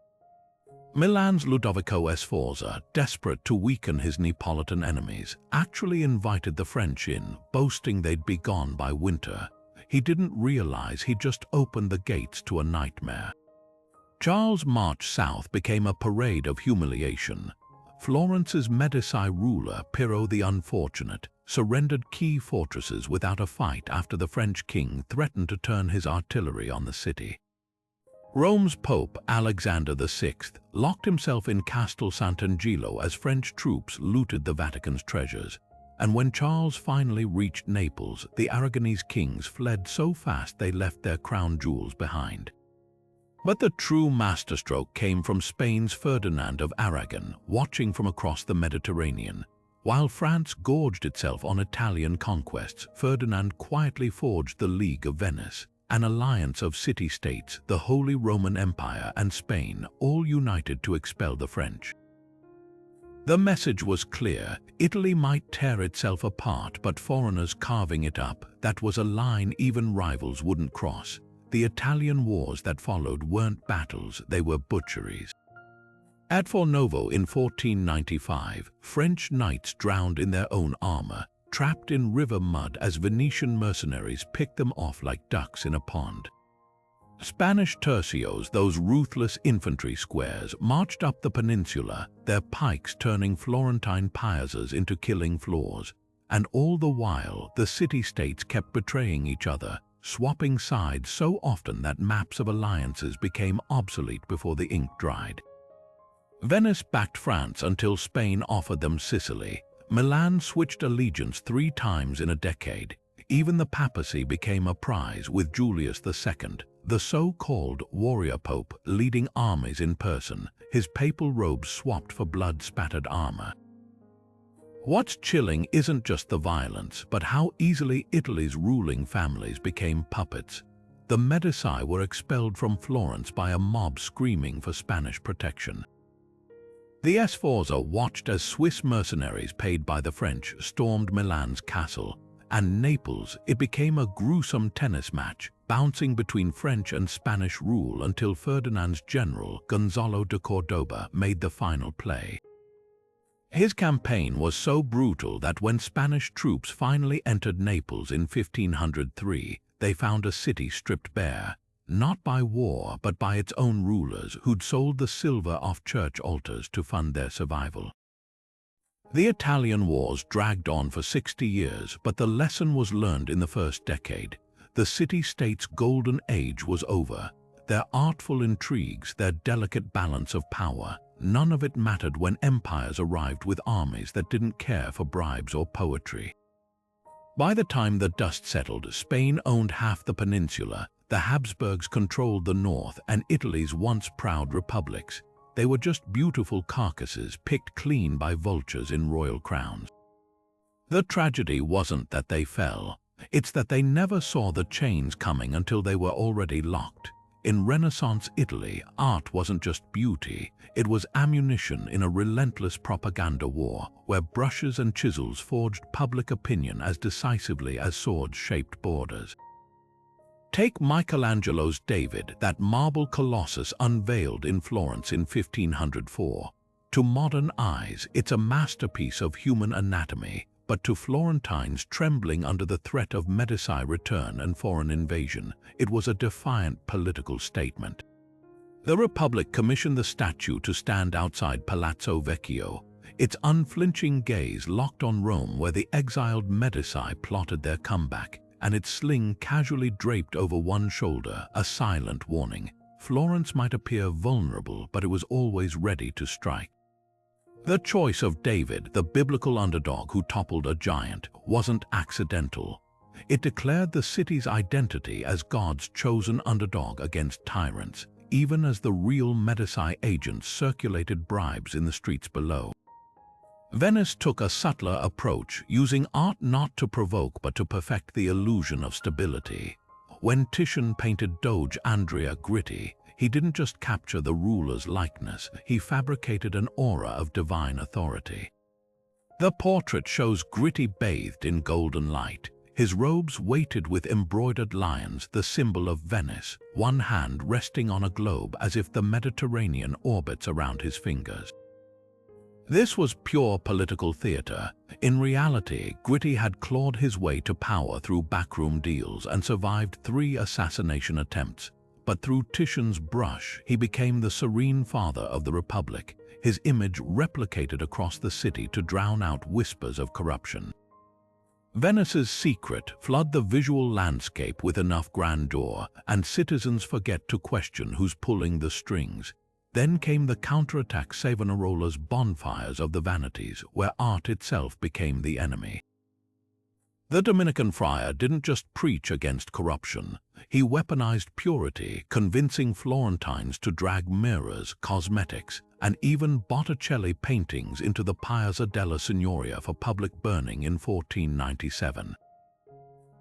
Milan's Ludovico Sforza, desperate to weaken his Neapolitan enemies, actually invited the French in, boasting they'd be gone by winter. He didn't realize he'd just opened the gates to a nightmare. Charles' march south became a parade of humiliation. Florence's Medici ruler, Piero the Unfortunate, surrendered key fortresses without a fight after the French king threatened to turn his artillery on the city. Rome's Pope, Alexander VI, locked himself in Castel Sant'Angelo as French troops looted the Vatican's treasures. And when Charles finally reached Naples, the Aragonese kings fled so fast they left their crown jewels behind. But the true masterstroke came from Spain's Ferdinand of Aragon, watching from across the Mediterranean. While France gorged itself on Italian conquests, Ferdinand quietly forged the League of Venice, an alliance of city-states, the Holy Roman Empire and Spain, all united to expel the French. The message was clear: Italy might tear itself apart, but foreigners carving it up, that was a line even rivals wouldn't cross. The Italian wars that followed weren't battles, they were butcheries. At Fornovo in 1495, French knights drowned in their own armor, trapped in river mud as Venetian mercenaries picked them off like ducks in a pond. Spanish tercios, those ruthless infantry squares, marched up the peninsula, their pikes turning Florentine piazzas into killing floors. And all the while, the city-states kept betraying each other, swapping sides so often that maps of alliances became obsolete before the ink dried. Venice backed France until Spain offered them Sicily. Milan switched allegiance 3 times in a decade. Even the papacy became a prize, with Julius II, the so-called warrior pope, leading armies in person, his papal robes swapped for blood-spattered armor. What's chilling isn't just the violence, but how easily Italy's ruling families became puppets. The Medici were expelled from Florence by a mob screaming for Spanish protection. The Sforza watched as Swiss mercenaries paid by the French stormed Milan's castle, and Naples, it became a gruesome tennis match, bouncing between French and Spanish rule until Ferdinand's general, Gonzalo de Cordoba, made the final play. His campaign was so brutal that when Spanish troops finally entered Naples in 1503, they found a city stripped bare, not by war but by its own rulers who'd sold the silver off church altars to fund their survival. The Italian wars dragged on for 60 years, but the lesson was learned in the first decade. The city-state's golden age was over. Their artful intrigues, their delicate balance of power, none of it mattered when empires arrived with armies that didn't care for bribes or poetry. By the time the dust settled, Spain owned half the peninsula, the Habsburgs controlled the north, and Italy's once proud republics, they were just beautiful carcasses picked clean by vultures in royal crowns. The tragedy wasn't that they fell. It's that they never saw the chains coming until they were already locked. In Renaissance Italy, art wasn't just beauty, it was ammunition in a relentless propaganda war, where brushes and chisels forged public opinion as decisively as swords shaped borders. Take Michelangelo's David, that marble colossus unveiled in Florence in 1504. To modern eyes, it's a masterpiece of human anatomy, but to Florentines trembling under the threat of Medici return and foreign invasion, it was a defiant political statement. The Republic commissioned the statue to stand outside Palazzo Vecchio, its unflinching gaze locked on Rome where the exiled Medici plotted their comeback, and its sling casually draped over one shoulder, a silent warning. Florence might appear vulnerable, but it was always ready to strike. The choice of David, the biblical underdog who toppled a giant, wasn't accidental. It declared the city's identity as God's chosen underdog against tyrants, even as the real Medici agents circulated bribes in the streets below. Venice took a subtler approach, using art not to provoke but to perfect the illusion of stability. When Titian painted Doge Andrea Gritti, he didn't just capture the ruler's likeness, he fabricated an aura of divine authority. The portrait shows Gritti bathed in golden light, his robes weighted with embroidered lions, the symbol of Venice, one hand resting on a globe as if the Mediterranean orbits around his fingers. This was pure political theater. In reality, Gritti had clawed his way to power through backroom deals and survived 3 assassination attempts. But through Titian's brush, he became the serene father of the Republic, his image replicated across the city to drown out whispers of corruption. Venice's secret: flood the visual landscape with enough grandeur, and citizens forget to question who's pulling the strings. Then came the counterattack: Savonarola's bonfires of the vanities, where art itself became the enemy. The Dominican friar didn't just preach against corruption. He weaponized purity, convincing Florentines to drag mirrors, cosmetics, and even Botticelli paintings into the Piazza della Signoria for public burning in 1497.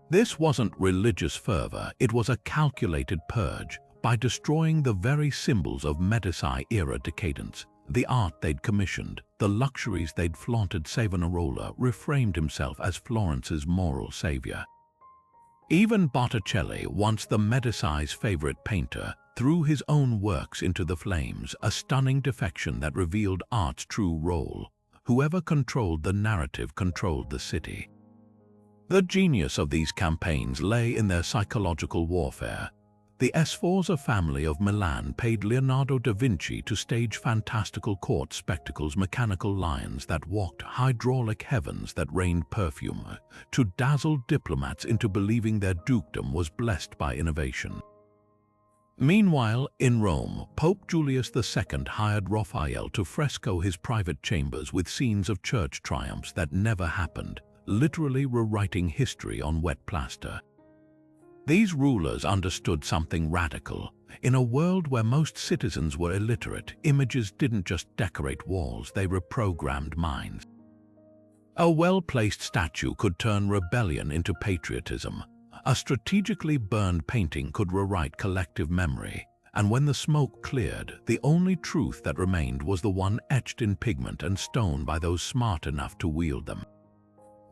This wasn't religious fervor, it was a calculated purge. By destroying the very symbols of Medici-era decadence, the art they'd commissioned, the luxuries they'd flaunted, Savonarola reframed himself as Florence's moral savior. Even Botticelli, once the Medici's favorite painter, threw his own works into the flames, a stunning defection that revealed art's true role. Whoever controlled the narrative controlled the city. The genius of these campaigns lay in their psychological warfare. The Sforza family of Milan paid Leonardo da Vinci to stage fantastical court spectacles, mechanical lions that walked, hydraulic heavens that rained perfume, to dazzle diplomats into believing their dukedom was blessed by innovation. Meanwhile, in Rome, Pope Julius II hired Raphael to fresco his private chambers with scenes of church triumphs that never happened, literally rewriting history on wet plaster. These rulers understood something radical. In a world where most citizens were illiterate, images didn't just decorate walls, they reprogrammed minds. A well-placed statue could turn rebellion into patriotism. A strategically burned painting could rewrite collective memory. And when the smoke cleared, the only truth that remained was the one etched in pigment and stone by those smart enough to wield them.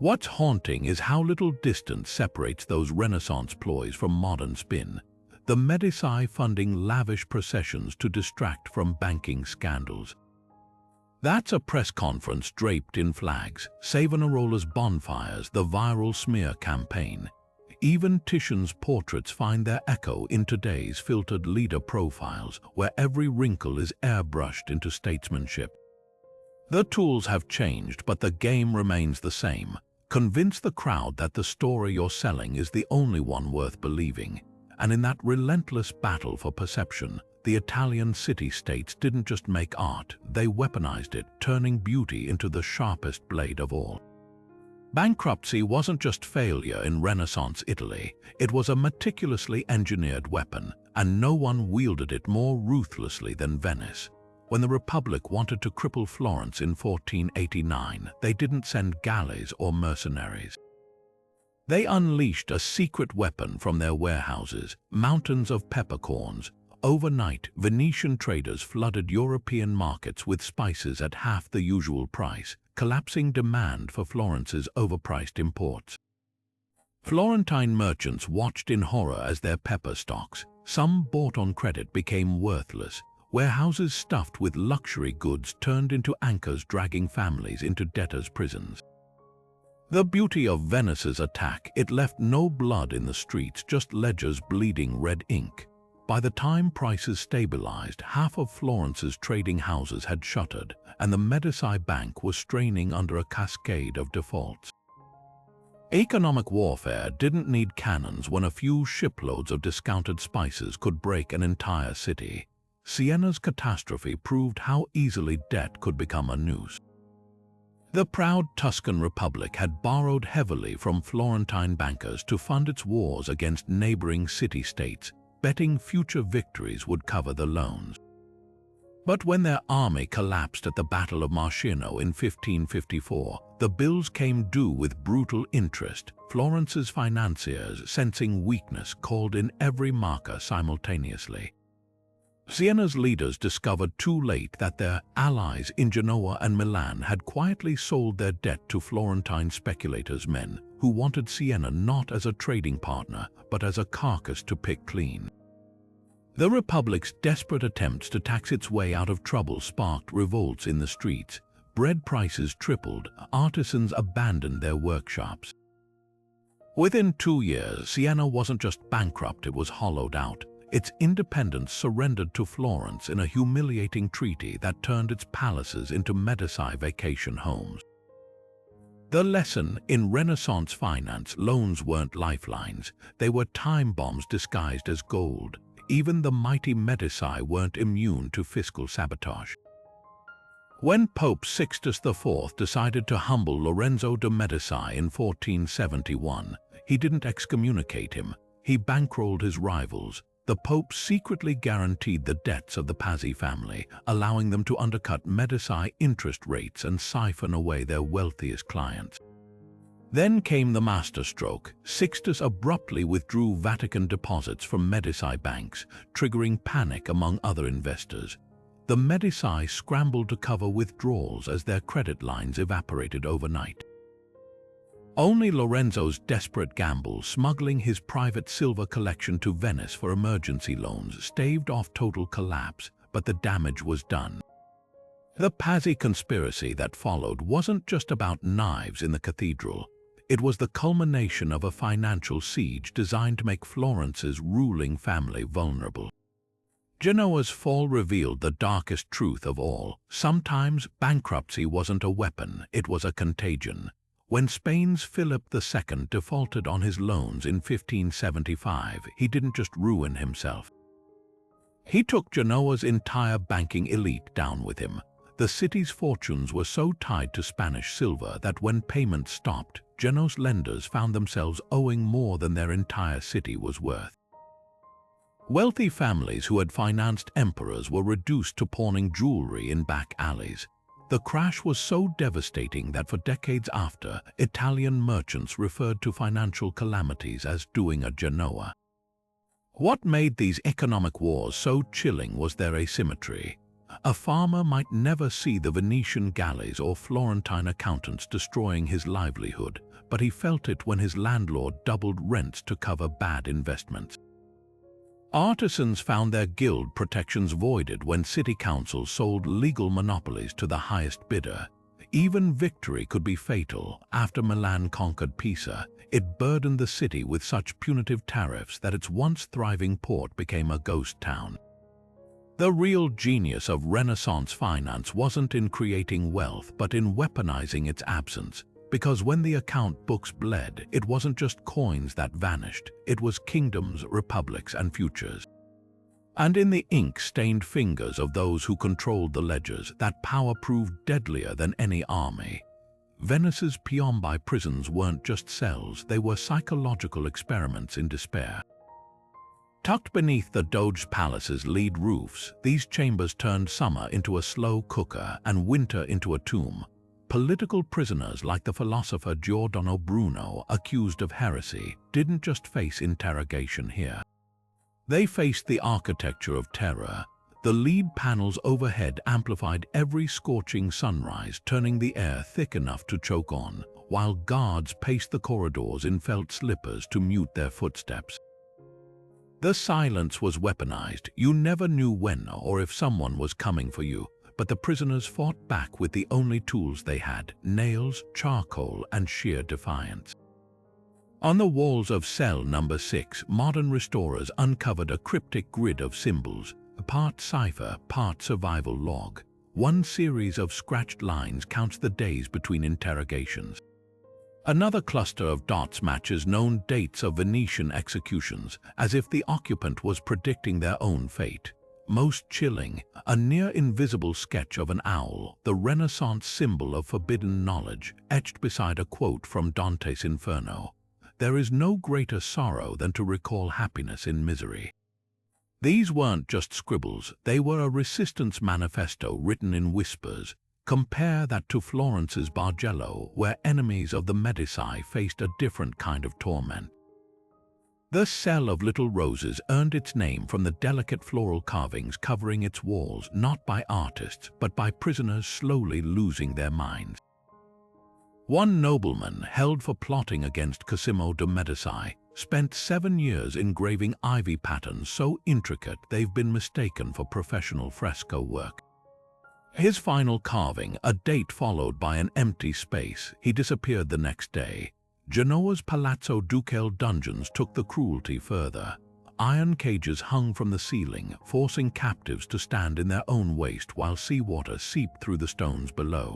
What's haunting is how little distance separates those Renaissance ploys from modern spin. The Medici funding lavish processions to distract from banking scandals. That's a press conference draped in flags, Savonarola's bonfires, the viral smear campaign. Even Titian's portraits find their echo in today's filtered leader profiles, where every wrinkle is airbrushed into statesmanship. The tools have changed, but the game remains the same. Convince the crowd that the story you're selling is the only one worth believing. And in that relentless battle for perception, the Italian city-states didn't just make art, they weaponized it, turning beauty into the sharpest blade of all. Bankruptcy wasn't just failure in Renaissance Italy, it was a meticulously engineered weapon, and no one wielded it more ruthlessly than Venice. When the Republic wanted to cripple Florence in 1489, they didn't send galleys or mercenaries. They unleashed a secret weapon from their warehouses, mountains of peppercorns. Overnight, Venetian traders flooded European markets with spices at half the usual price, collapsing demand for Florence's overpriced imports. Florentine merchants watched in horror as their pepper stocks, some bought on credit, became worthless. Warehouses stuffed with luxury goods turned into anchors dragging families into debtors' prisons. The beauty of Venice's attack, it left no blood in the streets, just ledgers bleeding red ink. By the time prices stabilized, half of Florence's trading houses had shuttered, and the Medici Bank was straining under a cascade of defaults. Economic warfare didn't need cannons when a few shiploads of discounted spices could break an entire city. Sienna's catastrophe proved how easily debt could become a noose. The proud Tuscan Republic had borrowed heavily from Florentine bankers to fund its wars against neighboring city-states, betting future victories would cover the loans. But when their army collapsed at the Battle of Marciano in 1554, the bills came due with brutal interest. Florence's financiers, sensing weakness, called in every marker simultaneously. Sienna's leaders discovered too late that their allies in Genoa and Milan had quietly sold their debt to Florentine speculators, men who wanted Sienna not as a trading partner, but as a carcass to pick clean. The Republic's desperate attempts to tax its way out of trouble sparked revolts in the streets. Bread prices tripled, artisans abandoned their workshops. Within 2 years, Sienna wasn't just bankrupt, it was hollowed out. Its independence surrendered to Florence in a humiliating treaty that turned its palaces into Medici vacation homes. The lesson in Renaissance finance: loans weren't lifelines, they were time bombs disguised as gold. Even the mighty Medici weren't immune to fiscal sabotage. When Pope Sixtus IV decided to humble Lorenzo de' Medici in 1471, he didn't excommunicate him, he bankrolled his rivals. The Pope secretly guaranteed the debts of the Papacy family, allowing them to undercut Medici interest rates and siphon away their wealthiest clients. Then came the masterstroke. Sixtus abruptly withdrew Vatican deposits from Medici banks, triggering panic among other investors. The Medici scrambled to cover withdrawals as their credit lines evaporated overnight. Only Lorenzo's desperate gamble, smuggling his private silver collection to Venice for emergency loans, staved off total collapse, but the damage was done. The Papacy conspiracy that followed wasn't just about knives in the cathedral. It was the culmination of a financial siege designed to make Florence's ruling family vulnerable. Genoa's fall revealed the darkest truth of all. Sometimes bankruptcy wasn't a weapon, it was a contagion. When Spain's Philip II defaulted on his loans in 1575, he didn't just ruin himself. He took Genoa's entire banking elite down with him. The city's fortunes were so tied to Spanish silver that when payments stopped, Genoa's lenders found themselves owing more than their entire city was worth. Wealthy families who had financed emperors were reduced to pawning jewelry in back alleys. The crash was so devastating that for decades after, Italian merchants referred to financial calamities as doing a Genoa. What made these economic wars so chilling was their asymmetry. A farmer might never see the Venetian galleys or Florentine accountants destroying his livelihood, but he felt it when his landlord doubled rents to cover bad investments. Artisans found their guild protections voided when city councils sold legal monopolies to the highest bidder. Even victory could be fatal. After Milan conquered Pisa, it burdened the city with such punitive tariffs that its once thriving port became a ghost town. The real genius of Renaissance finance wasn't in creating wealth, but in weaponizing its absence. Because when the account books bled, it wasn't just coins that vanished, it was kingdoms, republics, and futures. And in the ink-stained fingers of those who controlled the ledgers, that power proved deadlier than any army. Venice's Piombi prisons weren't just cells, they were psychological experiments in despair. Tucked beneath the Doge's palace's lead roofs, these chambers turned summer into a slow cooker and winter into a tomb. Political prisoners like the philosopher Giordano Bruno, accused of heresy, didn't just face interrogation here. They faced the architecture of terror. The lead panels overhead amplified every scorching sunrise, turning the air thick enough to choke on, while guards paced the corridors in felt slippers to mute their footsteps. The silence was weaponized. You never knew when or if someone was coming for you, but the prisoners fought back with the only tools they had: nails, charcoal, and sheer defiance. On the walls of cell number 6, modern restorers uncovered a cryptic grid of symbols, part cipher, part survival log. One series of scratched lines counts the days between interrogations. Another cluster of dots matches known dates of Venetian executions, as if the occupant was predicting their own fate. Most chilling, a near-invisible sketch of an owl, the Renaissance symbol of forbidden knowledge, etched beside a quote from Dante's Inferno. There is no greater sorrow than to recall happiness in misery. These weren't just scribbles, they were a resistance manifesto written in whispers. Compare that to Florence's Bargello, where enemies of the Medici faced a different kind of torment. The Cell of Little Roses earned its name from the delicate floral carvings covering its walls, not by artists, but by prisoners slowly losing their minds. One nobleman, held for plotting against Cosimo de' Medici, spent 7 years engraving ivy patterns so intricate they've been mistaken for professional fresco work. His final carving, a date followed by an empty space, he disappeared the next day. Genoa's Palazzo Ducale dungeons took the cruelty further. Iron cages hung from the ceiling, forcing captives to stand in their own waste while seawater seeped through the stones below.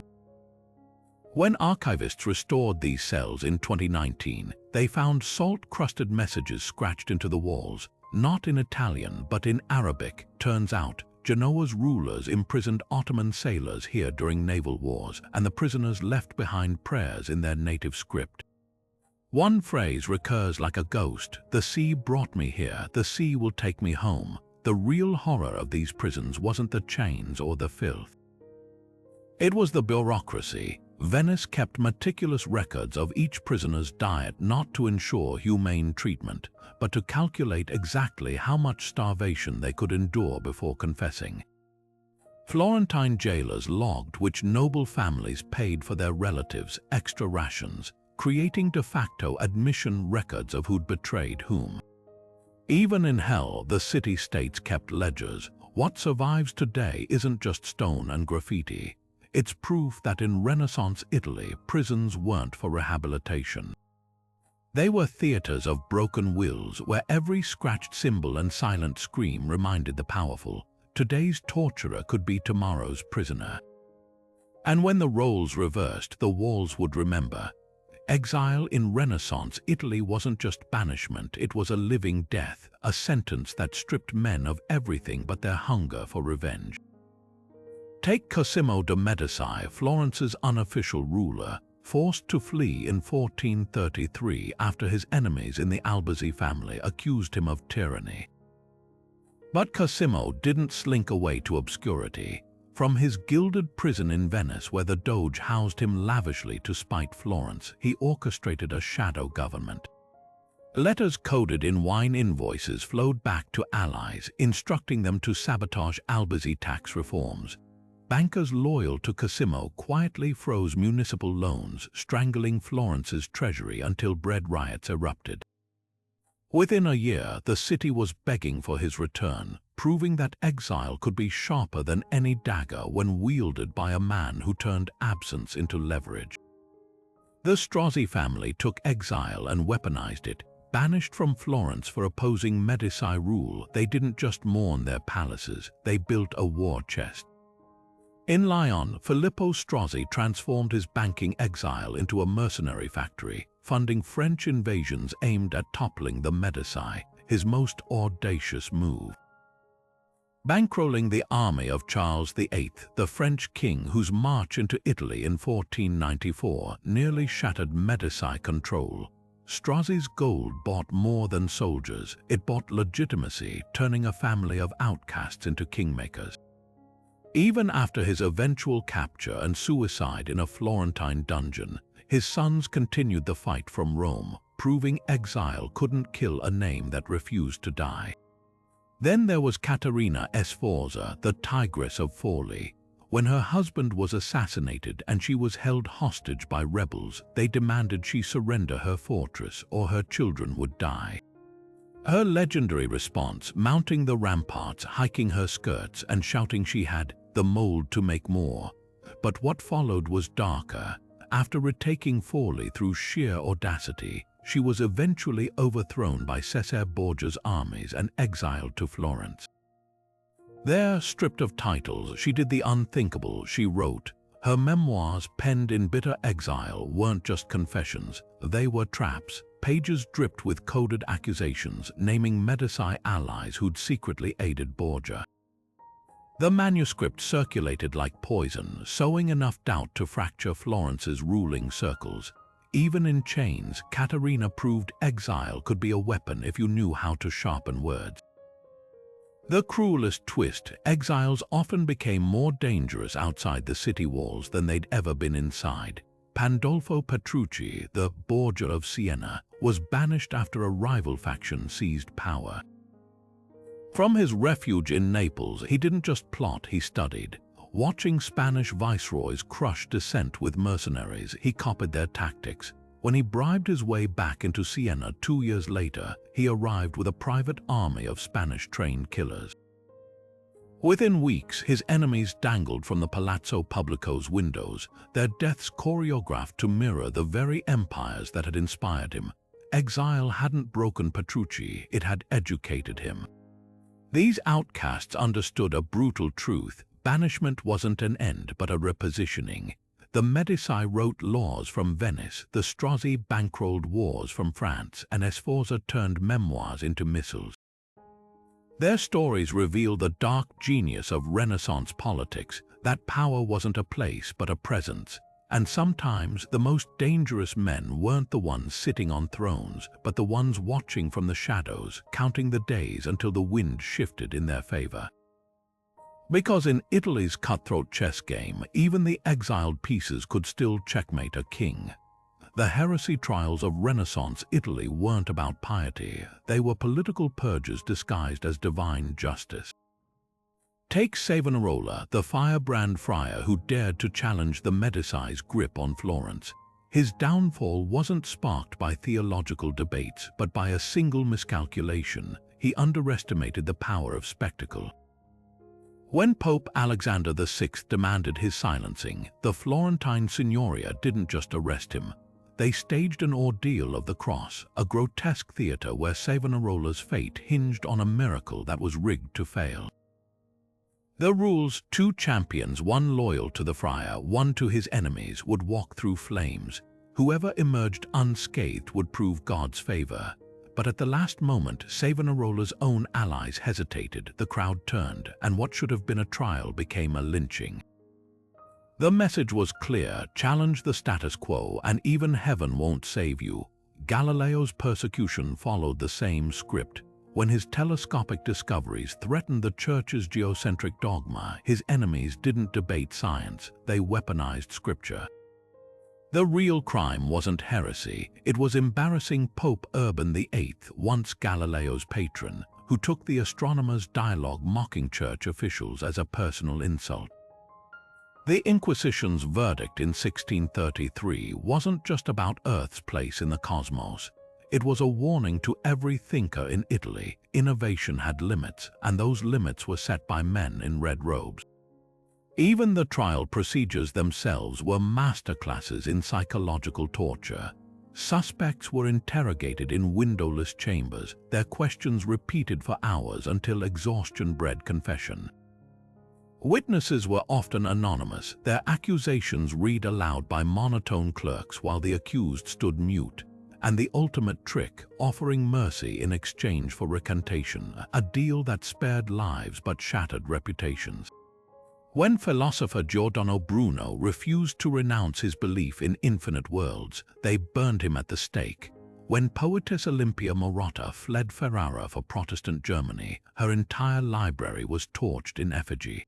When archivists restored these cells in 2019, they found salt-crusted messages scratched into the walls, not in Italian but in Arabic. Turns out, Genoa's rulers imprisoned Ottoman sailors here during naval wars, and the prisoners left behind prayers in their native script. One phrase recurs like a ghost: "The sea brought me here, the sea will take me home." The real horror of these prisons wasn't the chains or the filth. It was the bureaucracy. Venice kept meticulous records of each prisoner's diet, not to ensure humane treatment, but to calculate exactly how much starvation they could endure before confessing. Florentine jailers logged which noble families paid for their relatives extra rations, creating de facto admission records of who'd betrayed whom. Even in hell, the city-states kept ledgers. What survives today isn't just stone and graffiti. It's proof that in Renaissance Italy, prisons weren't for rehabilitation. They were theaters of broken wills where every scratched symbol and silent scream reminded the powerful, today's torturer could be tomorrow's prisoner. And when the roles reversed, the walls would remember. Exile in Renaissance Italy wasn't just banishment, it was a living death, a sentence that stripped men of everything but their hunger for revenge. Take Cosimo de' Medici, Florence's unofficial ruler, forced to flee in 1433 after his enemies in the Albizzi family accused him of tyranny. But Cosimo didn't slink away to obscurity. From his gilded prison in Venice, where the Doge housed him lavishly to spite Florence, he orchestrated a shadow government. Letters coded in wine invoices flowed back to allies, instructing them to sabotage Albizzi tax reforms. Bankers loyal to Cosimo quietly froze municipal loans, strangling Florence's treasury until bread riots erupted. Within a year, the city was begging for his return, proving that exile could be sharper than any dagger when wielded by a man who turned absence into leverage. The Strozzi family took exile and weaponized it. Banished from Florence for opposing Medici rule, they didn't just mourn their palaces, they built a war chest. In Lyon, Filippo Strozzi transformed his banking exile into a mercenary factory, funding French invasions aimed at toppling the Medici, his most audacious move. Bankrolling the army of Charles VIII, the French king whose march into Italy in 1494 nearly shattered Medici control, Strozzi's gold bought more than soldiers, it bought legitimacy, turning a family of outcasts into kingmakers. Even after his eventual capture and suicide in a Florentine dungeon, his sons continued the fight from Rome, proving exile couldn't kill a name that refused to die. Then there was Caterina Sforza, the Tigress of Forli. When her husband was assassinated and she was held hostage by rebels, they demanded she surrender her fortress or her children would die. Her legendary response, mounting the ramparts, hiking her skirts, and shouting she had the mold to make more. But what followed was darker. After retaking Forli through sheer audacity, she was eventually overthrown by Cesare Borgia's armies and exiled to Florence. There, stripped of titles, she did the unthinkable. She wrote. Her memoirs, penned in bitter exile, weren't just confessions, they were traps. Pages dripped with coded accusations, naming Medici allies who'd secretly aided Borgia. The manuscript circulated like poison, sowing enough doubt to fracture Florence's ruling circles. Even in chains, Caterina proved exile could be a weapon if you knew how to sharpen words. The cruelest twist, exiles often became more dangerous outside the city walls than they'd ever been inside. Pandolfo Petrucci, the Borgia of Siena, was banished after a rival faction seized power. From his refuge in Naples, he didn't just plot, he studied. Watching Spanish viceroys crush dissent with mercenaries, he copied their tactics. When he bribed his way back into Siena 2 years later, he arrived with a private army of Spanish-trained killers. Within weeks, his enemies dangled from the Palazzo Pubblico's windows, their deaths choreographed to mirror the very empires that had inspired him. Exile hadn't broken Petrucci, it had educated him. These outcasts understood a brutal truth. Banishment wasn't an end, but a repositioning. The Medici wrote laws from Venice, the Strozzi bankrolled wars from France, and Sforza turned memoirs into missiles. Their stories reveal the dark genius of Renaissance politics, that power wasn't a place but a presence. And sometimes the most dangerous men weren't the ones sitting on thrones, but the ones watching from the shadows, counting the days until the wind shifted in their favor. Because in Italy's cutthroat chess game, even the exiled pieces could still checkmate a king. The heresy trials of Renaissance Italy weren't about piety, they were political purges disguised as divine justice. Take Savonarola, the firebrand friar who dared to challenge the Medici's grip on Florence. His downfall wasn't sparked by theological debates, but by a single miscalculation. He underestimated the power of spectacle. When Pope Alexander VI demanded his silencing, the Florentine Signoria didn't just arrest him. They staged an ordeal of the cross, a grotesque theater where Savonarola's fate hinged on a miracle that was rigged to fail. The rules: 2 champions, one loyal to the friar, one to his enemies, would walk through flames. Whoever emerged unscathed would prove God's favor. But at the last moment, Savonarola's own allies hesitated, the crowd turned, and what should have been a trial became a lynching. The message was clear: challenge the status quo, and even heaven won't save you. Galileo's persecution followed the same script. When his telescopic discoveries threatened the Church's geocentric dogma, his enemies didn't debate science, they weaponized scripture. The real crime wasn't heresy, it was embarrassing Pope Urban VIII, once Galileo's patron, who took the astronomers' dialogue mocking church officials as a personal insult. The Inquisition's verdict in 1633 wasn't just about Earth's place in the cosmos. It was a warning to every thinker in Italy. Innovation had limits, and those limits were set by men in red robes. Even the trial procedures themselves were masterclasses in psychological torture. Suspects were interrogated in windowless chambers, their questions repeated for hours until exhaustion bred confession. Witnesses were often anonymous, their accusations read aloud by monotone clerks while the accused stood mute. And the ultimate trick, offering mercy in exchange for recantation, a deal that spared lives but shattered reputations. When philosopher Giordano Bruno refused to renounce his belief in infinite worlds, they burned him at the stake. When poetess Olympia Marotta fled Ferrara for Protestant Germany, her entire library was torched in effigy.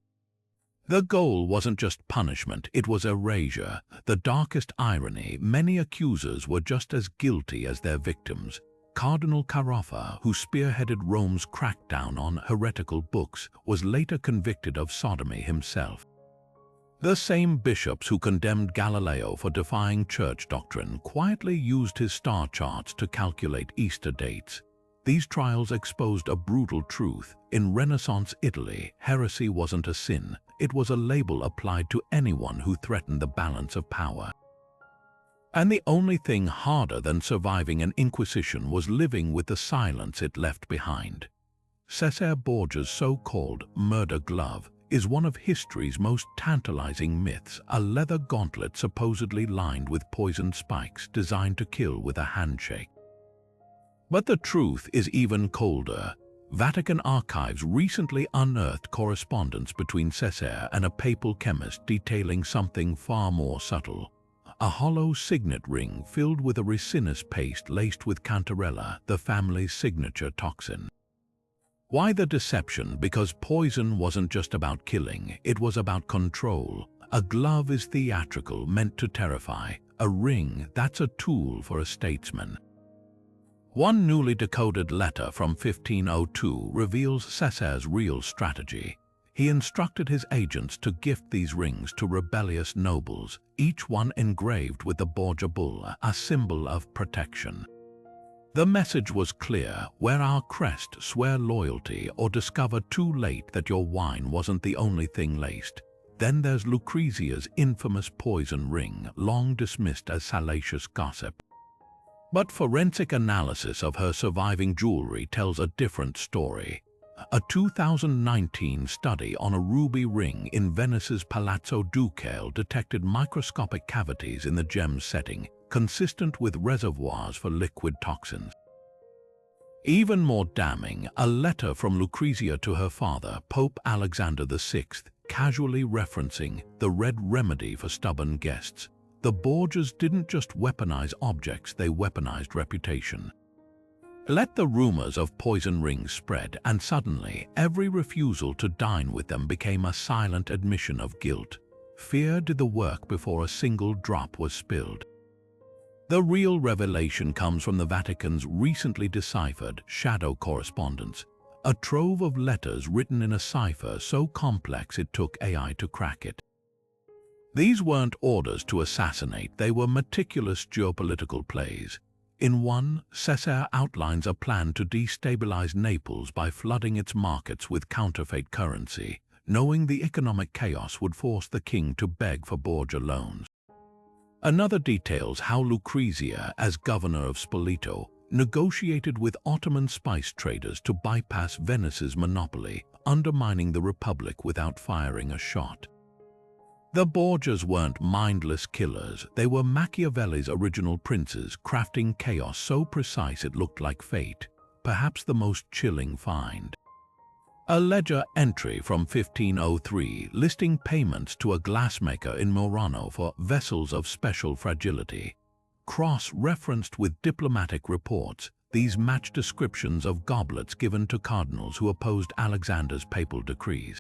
The goal wasn't just punishment, it was erasure. The darkest irony, many accusers were just as guilty as their victims. Cardinal Caraffa, who spearheaded Rome's crackdown on heretical books, was later convicted of sodomy himself. The same bishops who condemned Galileo for defying church doctrine quietly used his star charts to calculate Easter dates. These trials exposed a brutal truth. In Renaissance Italy, heresy wasn't a sin, it was a label applied to anyone who threatened the balance of power. And the only thing harder than surviving an inquisition was living with the silence it left behind. Cesare Borgia's so-called murder glove is one of history's most tantalizing myths, a leather gauntlet supposedly lined with poisoned spikes designed to kill with a handshake. But the truth is even colder. Vatican archives recently unearthed correspondence between Cesare and a papal chemist detailing something far more subtle. A hollow signet ring filled with a resinous paste laced with cantarella, the family's signature toxin. Why the deception? Because poison wasn't just about killing, it was about control. A glove is theatrical, meant to terrify. A ring, that's a tool for a statesman. One newly decoded letter from 1502 reveals Cesare's real strategy. He instructed his agents to gift these rings to rebellious nobles, each one engraved with the Borgia bull, a symbol of protection. The message was clear: wear our crest, swear loyalty, or discover too late that your wine wasn't the only thing laced. Then there's Lucrezia's infamous poison ring, long dismissed as salacious gossip. But forensic analysis of her surviving jewelry tells a different story. A 2019 study on a ruby ring in Venice's Palazzo Ducale detected microscopic cavities in the gem's setting, consistent with reservoirs for liquid toxins. Even more damning, a letter from Lucrezia to her father, Pope Alexander VI, casually referencing the red remedy for stubborn guests. The Borgias didn't just weaponize objects, they weaponized reputation. Let the rumors of poison rings spread, and suddenly every refusal to dine with them became a silent admission of guilt. Fear did the work before a single drop was spilled. The real revelation comes from the Vatican's recently deciphered shadow correspondence, a trove of letters written in a cipher so complex it took AI to crack it. These weren't orders to assassinate, they were meticulous geopolitical plays. In one, Cesare outlines a plan to destabilize Naples by flooding its markets with counterfeit currency, knowing the economic chaos would force the king to beg for Borgia loans. Another details how Lucrezia, as governor of Spoleto, negotiated with Ottoman spice traders to bypass Venice's monopoly, undermining the Republic without firing a shot. The Borgias weren't mindless killers, they were Machiavelli's original princes, crafting chaos so precise it looked like fate, perhaps the most chilling find. A ledger entry from 1503 listing payments to a glassmaker in Murano for vessels of special fragility. Cross-referenced with diplomatic reports, these match descriptions of goblets given to cardinals who opposed Alexander's papal decrees.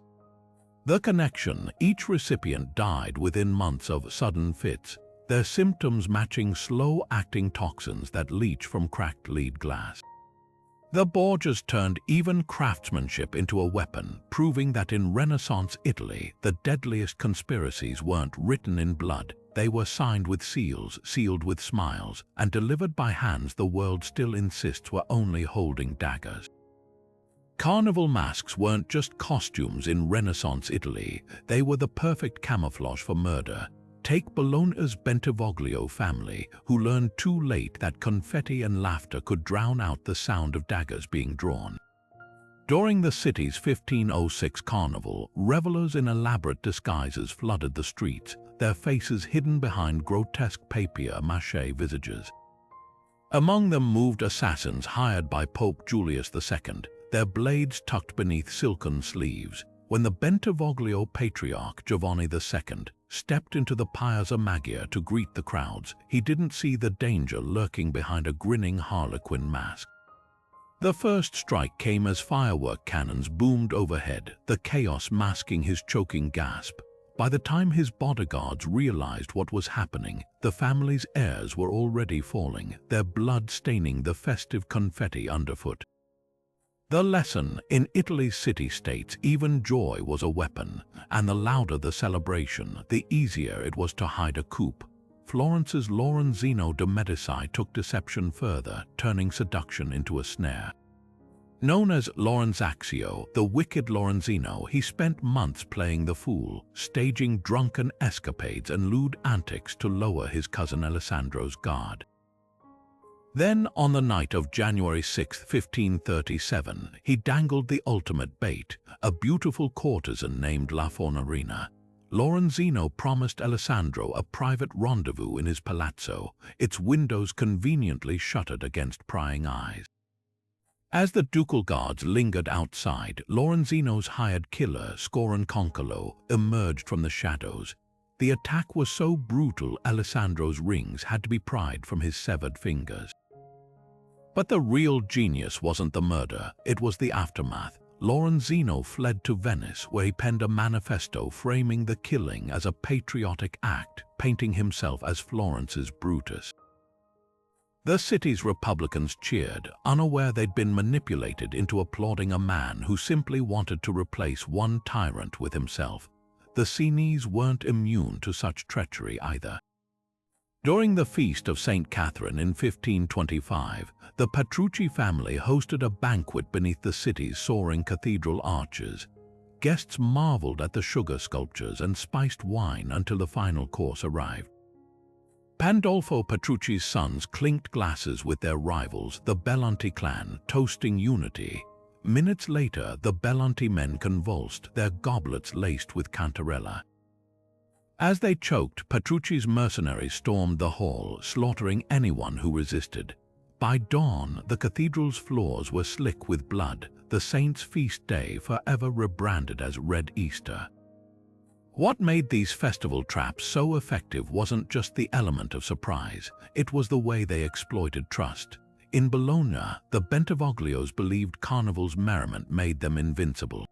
The connection: each recipient died within months of sudden fits, their symptoms matching slow-acting toxins that leach from cracked lead glass. The Borgias turned even craftsmanship into a weapon, proving that in Renaissance Italy, the deadliest conspiracies weren't written in blood, they were signed with seals, sealed with smiles, and delivered by hands the world still insists were only holding daggers. Carnival masks weren't just costumes in Renaissance Italy, they were the perfect camouflage for murder. Take Bologna's Bentivoglio family, who learned too late that confetti and laughter could drown out the sound of daggers being drawn. During the city's 1506 carnival, revelers in elaborate disguises flooded the streets, their faces hidden behind grotesque papier-mâché visages. Among them moved assassins hired by Pope Julius II, their blades tucked beneath silken sleeves. When the Bentivoglio patriarch Giovanni II stepped into the Piazza Maggia to greet the crowds, he didn't see the danger lurking behind a grinning harlequin mask. The first strike came as firework cannons boomed overhead, the chaos masking his choking gasp. By the time his bodyguards realized what was happening, the family's heirs were already falling, their blood staining the festive confetti underfoot. The lesson: in Italy's city-states, even joy was a weapon, and the louder the celebration, the easier it was to hide a coup. Florence's Lorenzino de' Medici took deception further, turning seduction into a snare. Known as Lorenzaccio, the wicked Lorenzino, he spent months playing the fool, staging drunken escapades and lewd antics to lower his cousin Alessandro's guard. Then, on the night of January 6, 1537, he dangled the ultimate bait, a beautiful courtesan named La Fornarina. Lorenzino promised Alessandro a private rendezvous in his palazzo, its windows conveniently shuttered against prying eyes. As the ducal guards lingered outside, Lorenzino's hired killer, Scoronconcolo, emerged from the shadows. The attack was so brutal Alessandro's rings had to be pried from his severed fingers. But the real genius wasn't the murder, it was the aftermath. Lorenzino fled to Venice, where he penned a manifesto framing the killing as a patriotic act, painting himself as Florence's Brutus. The city's Republicans cheered, unaware they'd been manipulated into applauding a man who simply wanted to replace one tyrant with himself. The Sienese weren't immune to such treachery either. During the Feast of St. Catherine in 1525, the Petrucci family hosted a banquet beneath the city's soaring cathedral arches. Guests marveled at the sugar sculptures and spiced wine until the final course arrived. Pandolfo Petrucci's sons clinked glasses with their rivals, the Bellanti clan, toasting unity. Minutes later, the Bellanti men convulsed, their goblets laced with cantarella. As they choked, Petrucci's mercenaries stormed the hall, slaughtering anyone who resisted. By dawn, the cathedral's floors were slick with blood, the saints' feast day forever rebranded as Red Easter. What made these festival traps so effective wasn't just the element of surprise, it was the way they exploited trust. In Bologna, the Bentivoglios believed Carnival's merriment made them invincible.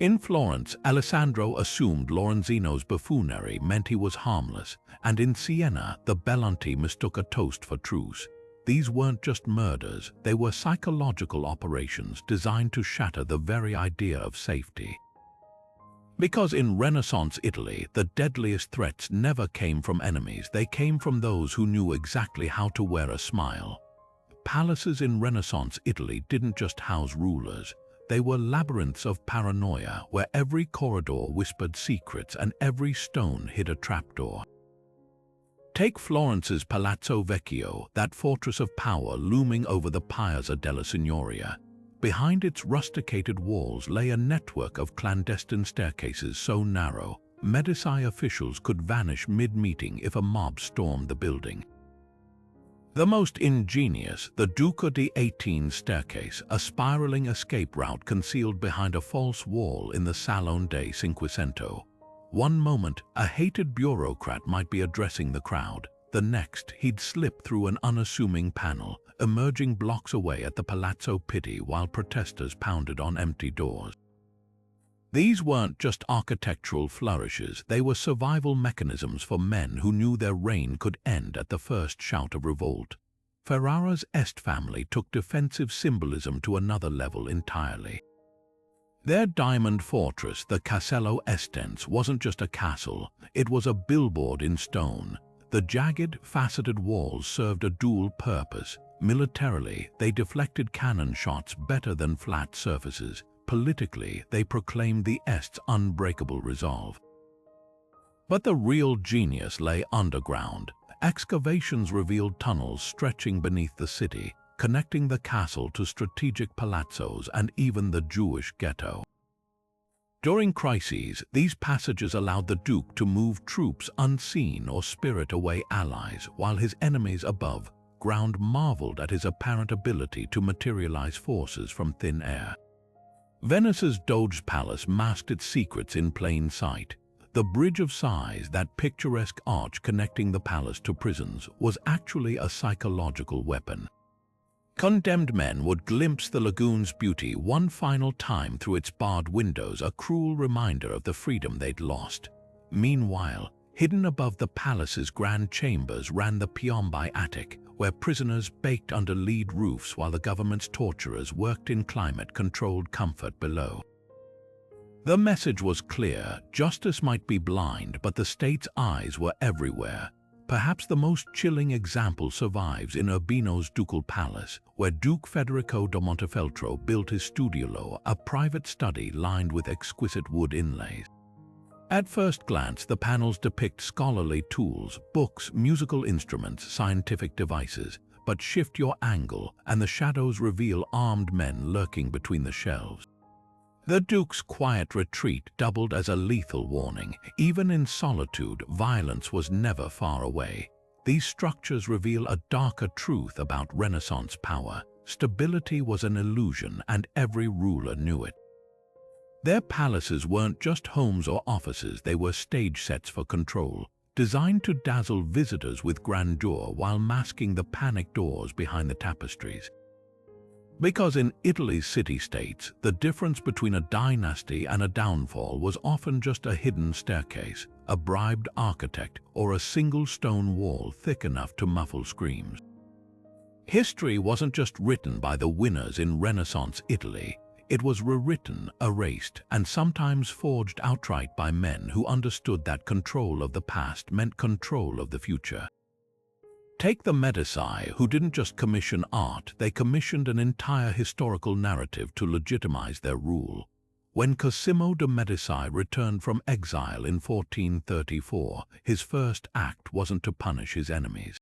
In Florence, Alessandro assumed Lorenzino's buffoonery meant he was harmless, and in Siena, the Bellanti mistook a toast for truce. These weren't just murders, they were psychological operations designed to shatter the very idea of safety. Because in Renaissance Italy, the deadliest threats never came from enemies, they came from those who knew exactly how to wear a smile. Palaces in Renaissance Italy didn't just house rulers. They were labyrinths of paranoia where every corridor whispered secrets and every stone hid a trapdoor. Take Florence's Palazzo Vecchio, that fortress of power looming over the Piazza della Signoria. Behind its rusticated walls lay a network of clandestine staircases so narrow, Medici officials could vanish mid-meeting if a mob stormed the building. The most ingenious, the Duca di 18 staircase, a spiraling escape route concealed behind a false wall in the Salone dei Cinquecento. One moment, a hated bureaucrat might be addressing the crowd. The next, he'd slip through an unassuming panel, emerging blocks away at the Palazzo Pitti while protesters pounded on empty doors. These weren't just architectural flourishes, they were survival mechanisms for men who knew their reign could end at the first shout of revolt. Ferrara's Este family took defensive symbolism to another level entirely. Their diamond fortress, the Castello Estense, wasn't just a castle, it was a billboard in stone. The jagged, faceted walls served a dual purpose. Militarily, they deflected cannon shots better than flat surfaces. Politically, they proclaimed the Este's unbreakable resolve. But the real genius lay underground. Excavations revealed tunnels stretching beneath the city, connecting the castle to strategic palazzos and even the Jewish ghetto. During crises, these passages allowed the Duke to move troops unseen or spirit away allies, while his enemies above ground marveled at his apparent ability to materialize forces from thin air. Venice's Doge's Palace masked its secrets in plain sight. The Bridge of Sighs, that picturesque arch connecting the palace to prisons, was actually a psychological weapon. Condemned men would glimpse the lagoon's beauty one final time through its barred windows, a cruel reminder of the freedom they'd lost. Meanwhile, hidden above the palace's grand chambers ran the Piombi attic, where prisoners baked under lead roofs while the government's torturers worked in climate-controlled comfort below. The message was clear: justice might be blind, but the state's eyes were everywhere. Perhaps the most chilling example survives in Urbino's ducal palace, where Duke Federico da Montefeltro built his studiolo, a private study lined with exquisite wood inlays. At first glance, the panels depict scholarly tools, books, musical instruments, scientific devices, but shift your angle and the shadows reveal armed men lurking between the shelves. The Duke's quiet retreat doubled as a lethal warning. Even in solitude, violence was never far away. These structures reveal a darker truth about Renaissance power. Stability was an illusion, and every ruler knew it. Their palaces weren't just homes or offices, they were stage sets for control, designed to dazzle visitors with grandeur while masking the panicked doors behind the tapestries. Because in Italy's city-states, the difference between a dynasty and a downfall was often just a hidden staircase, a bribed architect, or a single stone wall thick enough to muffle screams. History wasn't just written by the winners in Renaissance Italy. It was rewritten, erased, and sometimes forged outright by men who understood that control of the past meant control of the future. Take the Medici, who didn't just commission art, they commissioned an entire historical narrative to legitimize their rule. When Cosimo de' Medici returned from exile in 1434, his first act wasn't to punish his enemies.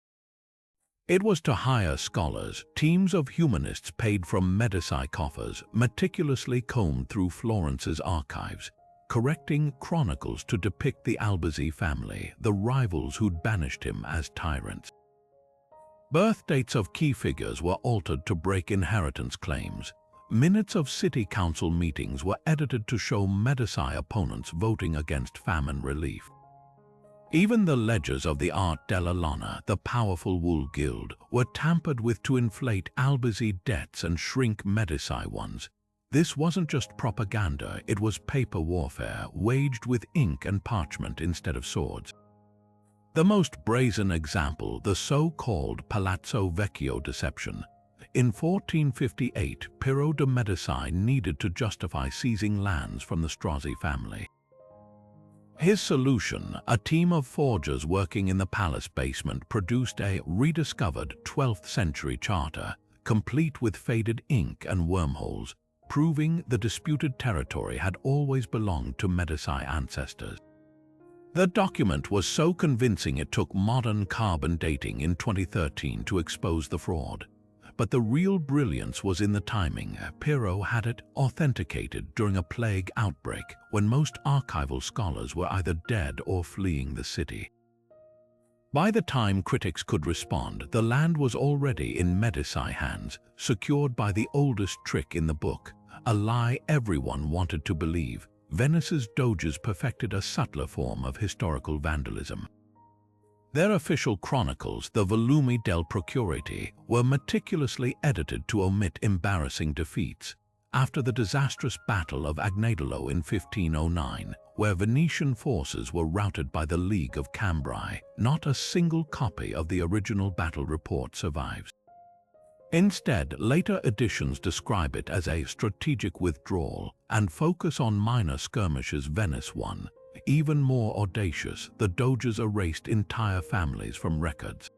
It was to hire scholars. Teams of humanists paid from Medici coffers meticulously combed through Florence's archives, correcting chronicles to depict the Albizzi family, the rivals who'd banished him as tyrants. Birth dates of key figures were altered to break inheritance claims. Minutes of city council meetings were edited to show Medici opponents voting against famine relief. Even the ledgers of the Art della Lana, the powerful wool guild, were tampered with to inflate Albizzi debts and shrink Medici ones. This wasn't just propaganda, it was paper warfare, waged with ink and parchment instead of swords. The most brazen example, the so-called Palazzo Vecchio deception. In 1458, Piero de' Medici needed to justify seizing lands from the Strozzi family. His solution, a team of forgers working in the palace basement, produced a rediscovered 12th century charter, complete with faded ink and wormholes, proving the disputed territory had always belonged to Medici ancestors. The document was so convincing it took modern carbon dating in 2013 to expose the fraud. But the real brilliance was in the timing. Piero had it authenticated during a plague outbreak when most archival scholars were either dead or fleeing the city. By the time critics could respond, the land was already in Medici hands, secured by the oldest trick in the book, a lie everyone wanted to believe. Venice's doges perfected a subtler form of historical vandalism. Their official chronicles, the Volumi del Procurati, were meticulously edited to omit embarrassing defeats. After the disastrous Battle of Agnadolo in 1509, where Venetian forces were routed by the League of Cambrai, not a single copy of the original battle report survives. Instead, later editions describe it as a strategic withdrawal and focus on minor skirmishes. Venice won. Even more audacious, the doges erased entire families from records.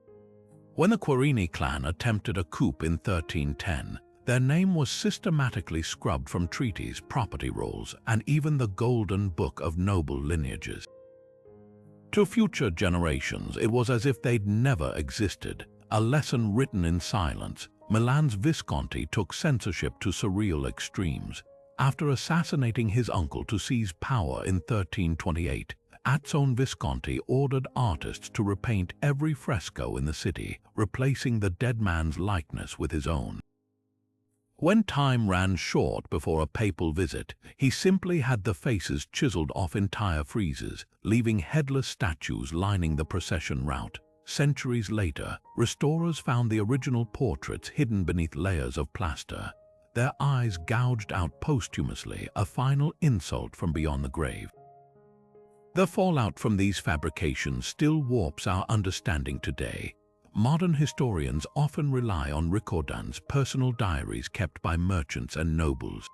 When the Querini clan attempted a coup in 1310, their name was systematically scrubbed from treaties, property rolls, and even the Golden Book of Noble Lineages. To future generations, it was as if they'd never existed, a lesson written in silence. Milan's Visconti took censorship to surreal extremes. After assassinating his uncle to seize power in 1328, Azzone Visconti ordered artists to repaint every fresco in the city, replacing the dead man's likeness with his own. When time ran short before a papal visit, he simply had the faces chiseled off entire friezes, leaving headless statues lining the procession route. centuries later, restorers found the original portraits hidden beneath layers of plaster, their eyes gouged out posthumously, a final insult from beyond the grave. The fallout from these fabrications still warps our understanding today. Modern historians often rely on Ricordan's personal diaries kept by merchants and nobles.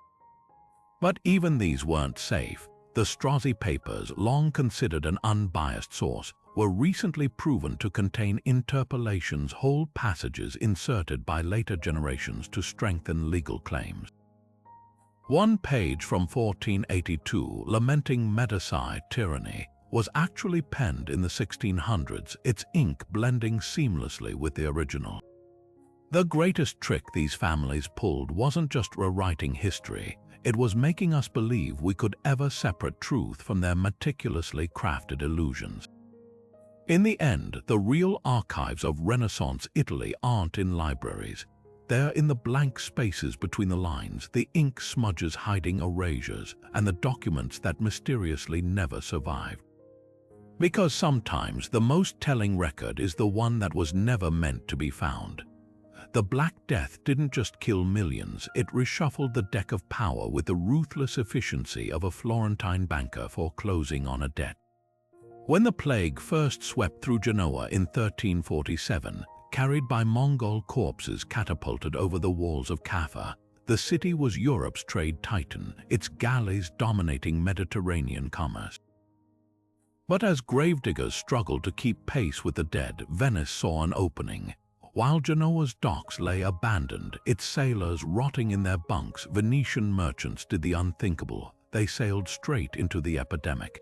But even these weren't safe. The Strozzi papers, long considered an unbiased source, were recently proven to contain interpolations, whole passages inserted by later generations to strengthen legal claims. One page from 1482, lamenting Medici tyranny, was actually penned in the 1600s, its ink blending seamlessly with the original. The greatest trick these families pulled wasn't just rewriting history, it was making us believe we could ever separate truth from their meticulously crafted illusions. In the end, the real archives of Renaissance Italy aren't in libraries. They're in the blank spaces between the lines, the ink smudges hiding erasures, and the documents that mysteriously never survived. Because sometimes the most telling record is the one that was never meant to be found. The Black Death didn't just kill millions, it reshuffled the deck of power with the ruthless efficiency of a Florentine banker foreclosing on a debt. When the plague first swept through Genoa in 1347, carried by Mongol corpses catapulted over the walls of Kaffa, the city was Europe's trade titan, its galleys dominating Mediterranean commerce. But as gravediggers struggled to keep pace with the dead, Venice saw an opening. While Genoa's docks lay abandoned, its sailors rotting in their bunks, Venetian merchants did the unthinkable. They sailed straight into the epidemic.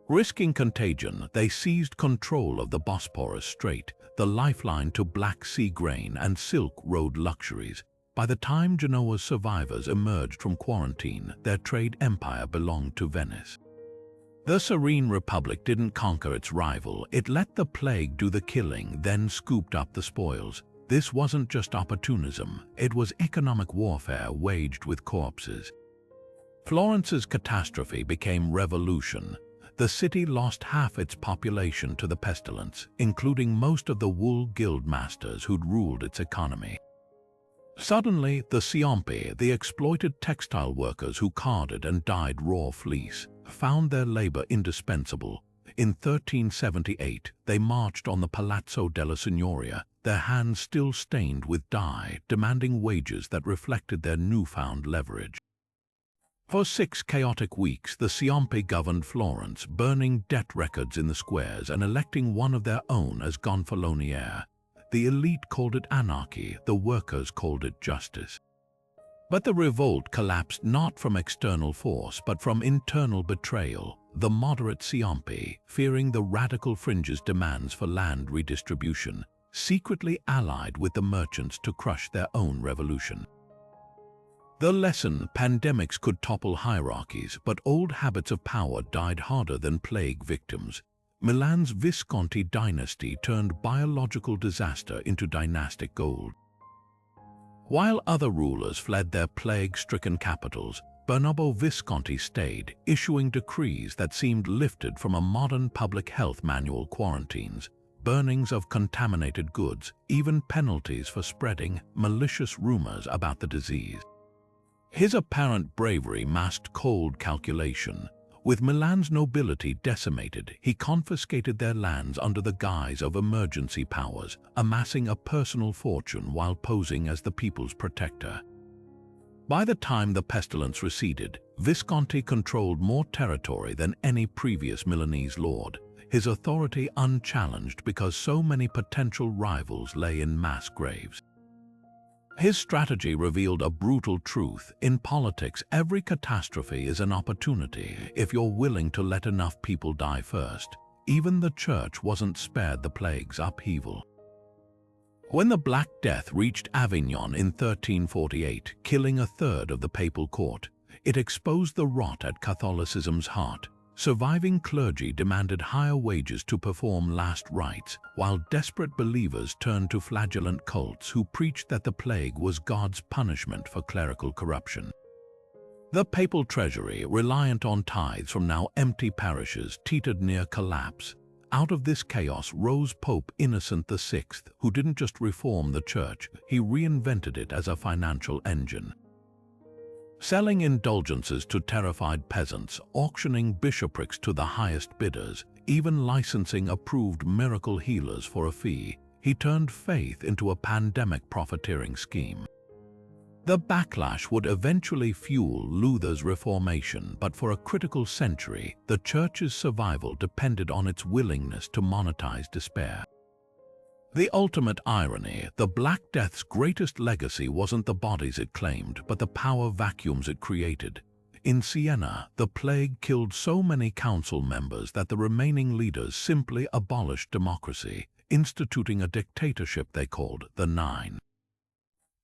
Risking contagion, they seized control of the Bosporus Strait, the lifeline to Black Sea grain and Silk Road luxuries. By the time Genoa's survivors emerged from quarantine, their trade empire belonged to Venice. The Serene Republic didn't conquer its rival, it let the plague do the killing, then scooped up the spoils. This wasn't just opportunism, it was economic warfare waged with corpses. Florence's catastrophe became revolution. The city lost half its population to the pestilence, including most of the wool guild masters who'd ruled its economy. Suddenly, the Ciompi, the exploited textile workers who carded and dyed raw fleece, found their labor indispensable. In 1378, they marched on the Palazzo della Signoria, their hands still stained with dye, demanding wages that reflected their newfound leverage. For 6 chaotic weeks, the Ciompi governed Florence, burning debt records in the squares and electing one of their own as gonfaloniere. The elite called it anarchy, the workers called it justice. But the revolt collapsed not from external force, but from internal betrayal. The moderate Ciompi, fearing the radical fringe's demands for land redistribution, secretly allied with the merchants to crush their own revolution. The lesson: pandemics could topple hierarchies, but old habits of power died harder than plague victims. Milan's Visconti dynasty turned biological disaster into dynastic gold. While other rulers fled their plague-stricken capitals, Bernabo Visconti stayed, issuing decrees that seemed lifted from a modern public health manual: quarantines, burnings of contaminated goods, even penalties for spreading malicious rumors about the disease. His apparent bravery masked cold calculation. With Milan's nobility decimated, he confiscated their lands under the guise of emergency powers, amassing a personal fortune while posing as the people's protector. By the time the pestilence receded, Visconti controlled more territory than any previous Milanese lord, his authority unchallenged because so many potential rivals lay in mass graves. His strategy revealed a brutal truth: in politics, every catastrophe is an opportunity if you're willing to let enough people die first. Even the church wasn't spared the plague's upheaval. When the Black Death reached Avignon in 1348, killing a third of the papal court, it exposed the rot at Catholicism's heart. Surviving clergy demanded higher wages to perform last rites, while desperate believers turned to flagellant cults who preached that the plague was God's punishment for clerical corruption. The papal treasury, reliant on tithes from now empty parishes, teetered near collapse. Out of this chaos rose Pope Innocent VI, who didn't just reform the church, he reinvented it as a financial engine. Selling indulgences to terrified peasants, auctioning bishoprics to the highest bidders, even licensing approved miracle healers for a fee, he turned faith into a pandemic profiteering scheme. The backlash would eventually fuel Luther's Reformation, but for a critical century, the Church's survival depended on its willingness to monetize despair. The ultimate irony, the Black Death's greatest legacy wasn't the bodies it claimed, but the power vacuums it created. In Siena, the plague killed so many council members that the remaining leaders simply abolished democracy, instituting a dictatorship they called the Nine.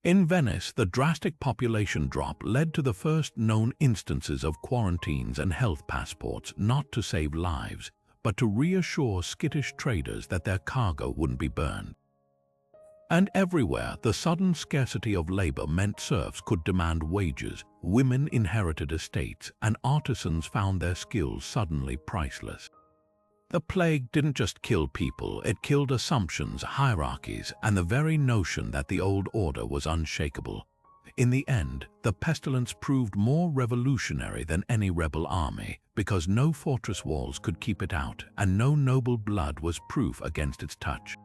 In Venice, the drastic population drop led to the first known instances of quarantines and health passports, not to save lives, but to reassure skittish traders that their cargo wouldn't be burned. And everywhere, the sudden scarcity of labor meant serfs could demand wages, women inherited estates, and artisans found their skills suddenly priceless. The plague didn't just kill people, it killed assumptions, hierarchies, and the very notion that the old order was unshakable. In the end, the pestilence proved more revolutionary than any rebel army, because no fortress walls could keep it out, and no noble blood was proof against its touch.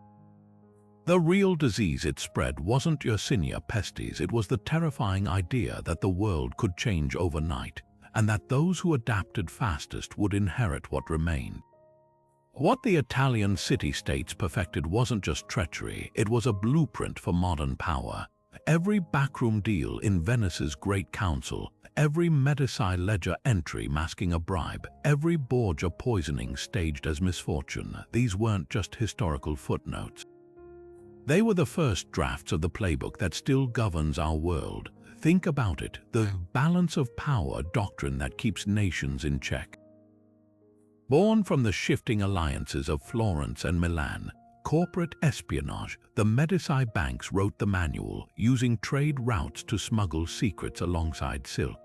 The real disease it spread wasn't Yersinia pestis, it was the terrifying idea that the world could change overnight, and that those who adapted fastest would inherit what remained. What the Italian city-states perfected wasn't just treachery, it was a blueprint for modern power. Every backroom deal in Venice's Great Council, every Medici ledger entry masking a bribe, every Borgia poisoning staged as misfortune, these weren't just historical footnotes. They were the first drafts of the playbook that still governs our world. Think about it, the balance of power doctrine that keeps nations in check. Born from the shifting alliances of Florence and Milan, corporate espionage, the Medici banks wrote the manual, using trade routes to smuggle secrets alongside silk.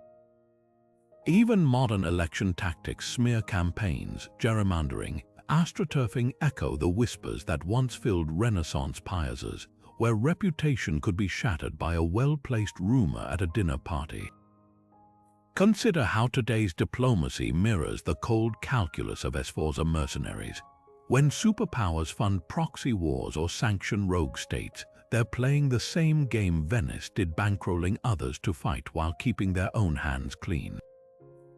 Even modern election tactics, smear campaigns, gerrymandering, astroturfing echo the whispers that once filled Renaissance piazzas, where reputation could be shattered by a well-placed rumor at a dinner party. Consider how today's diplomacy mirrors the cold calculus of Sforza mercenaries. When superpowers fund proxy wars or sanction rogue states, they're playing the same game Venice did, bankrolling others to fight while keeping their own hands clean.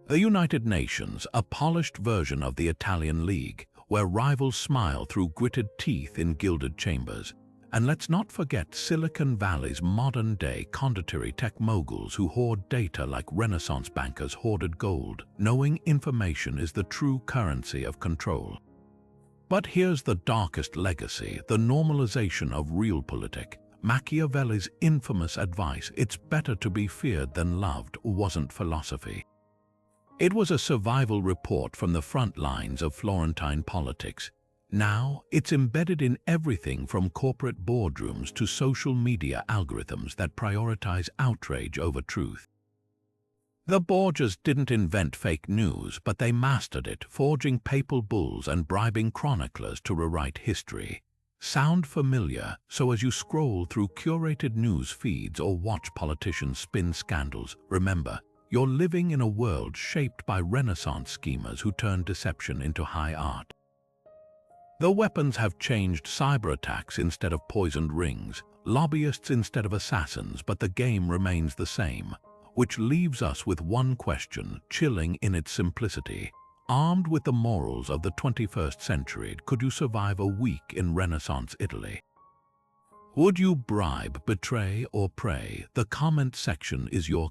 The United Nations, a polished version of the Italian League, where rivals smile through gritted teeth in gilded chambers. And let's not forget Silicon Valley's modern-day condottieri tech moguls who hoard data like Renaissance bankers hoarded gold, knowing information is the true currency of control. But here's the darkest legacy, the normalization of realpolitik. Machiavelli's infamous advice, "It's better to be feared than loved," wasn't philosophy. It was a survival report from the front lines of Florentine politics. Now, it's embedded in everything from corporate boardrooms to social media algorithms that prioritize outrage over truth. The Borgias didn't invent fake news, but they mastered it, forging papal bulls and bribing chroniclers to rewrite history. Sound familiar? So as you scroll through curated news feeds or watch politicians spin scandals, remember, you're living in a world shaped by Renaissance schemers who turned deception into high art. The weapons have changed: cyber attacks instead of poisoned rings, lobbyists instead of assassins, but the game remains the same. Which leaves us with one question, chilling in its simplicity. Armed with the morals of the 21st century, could you survive a week in Renaissance Italy? Would you bribe, betray, or pray? The comment section is your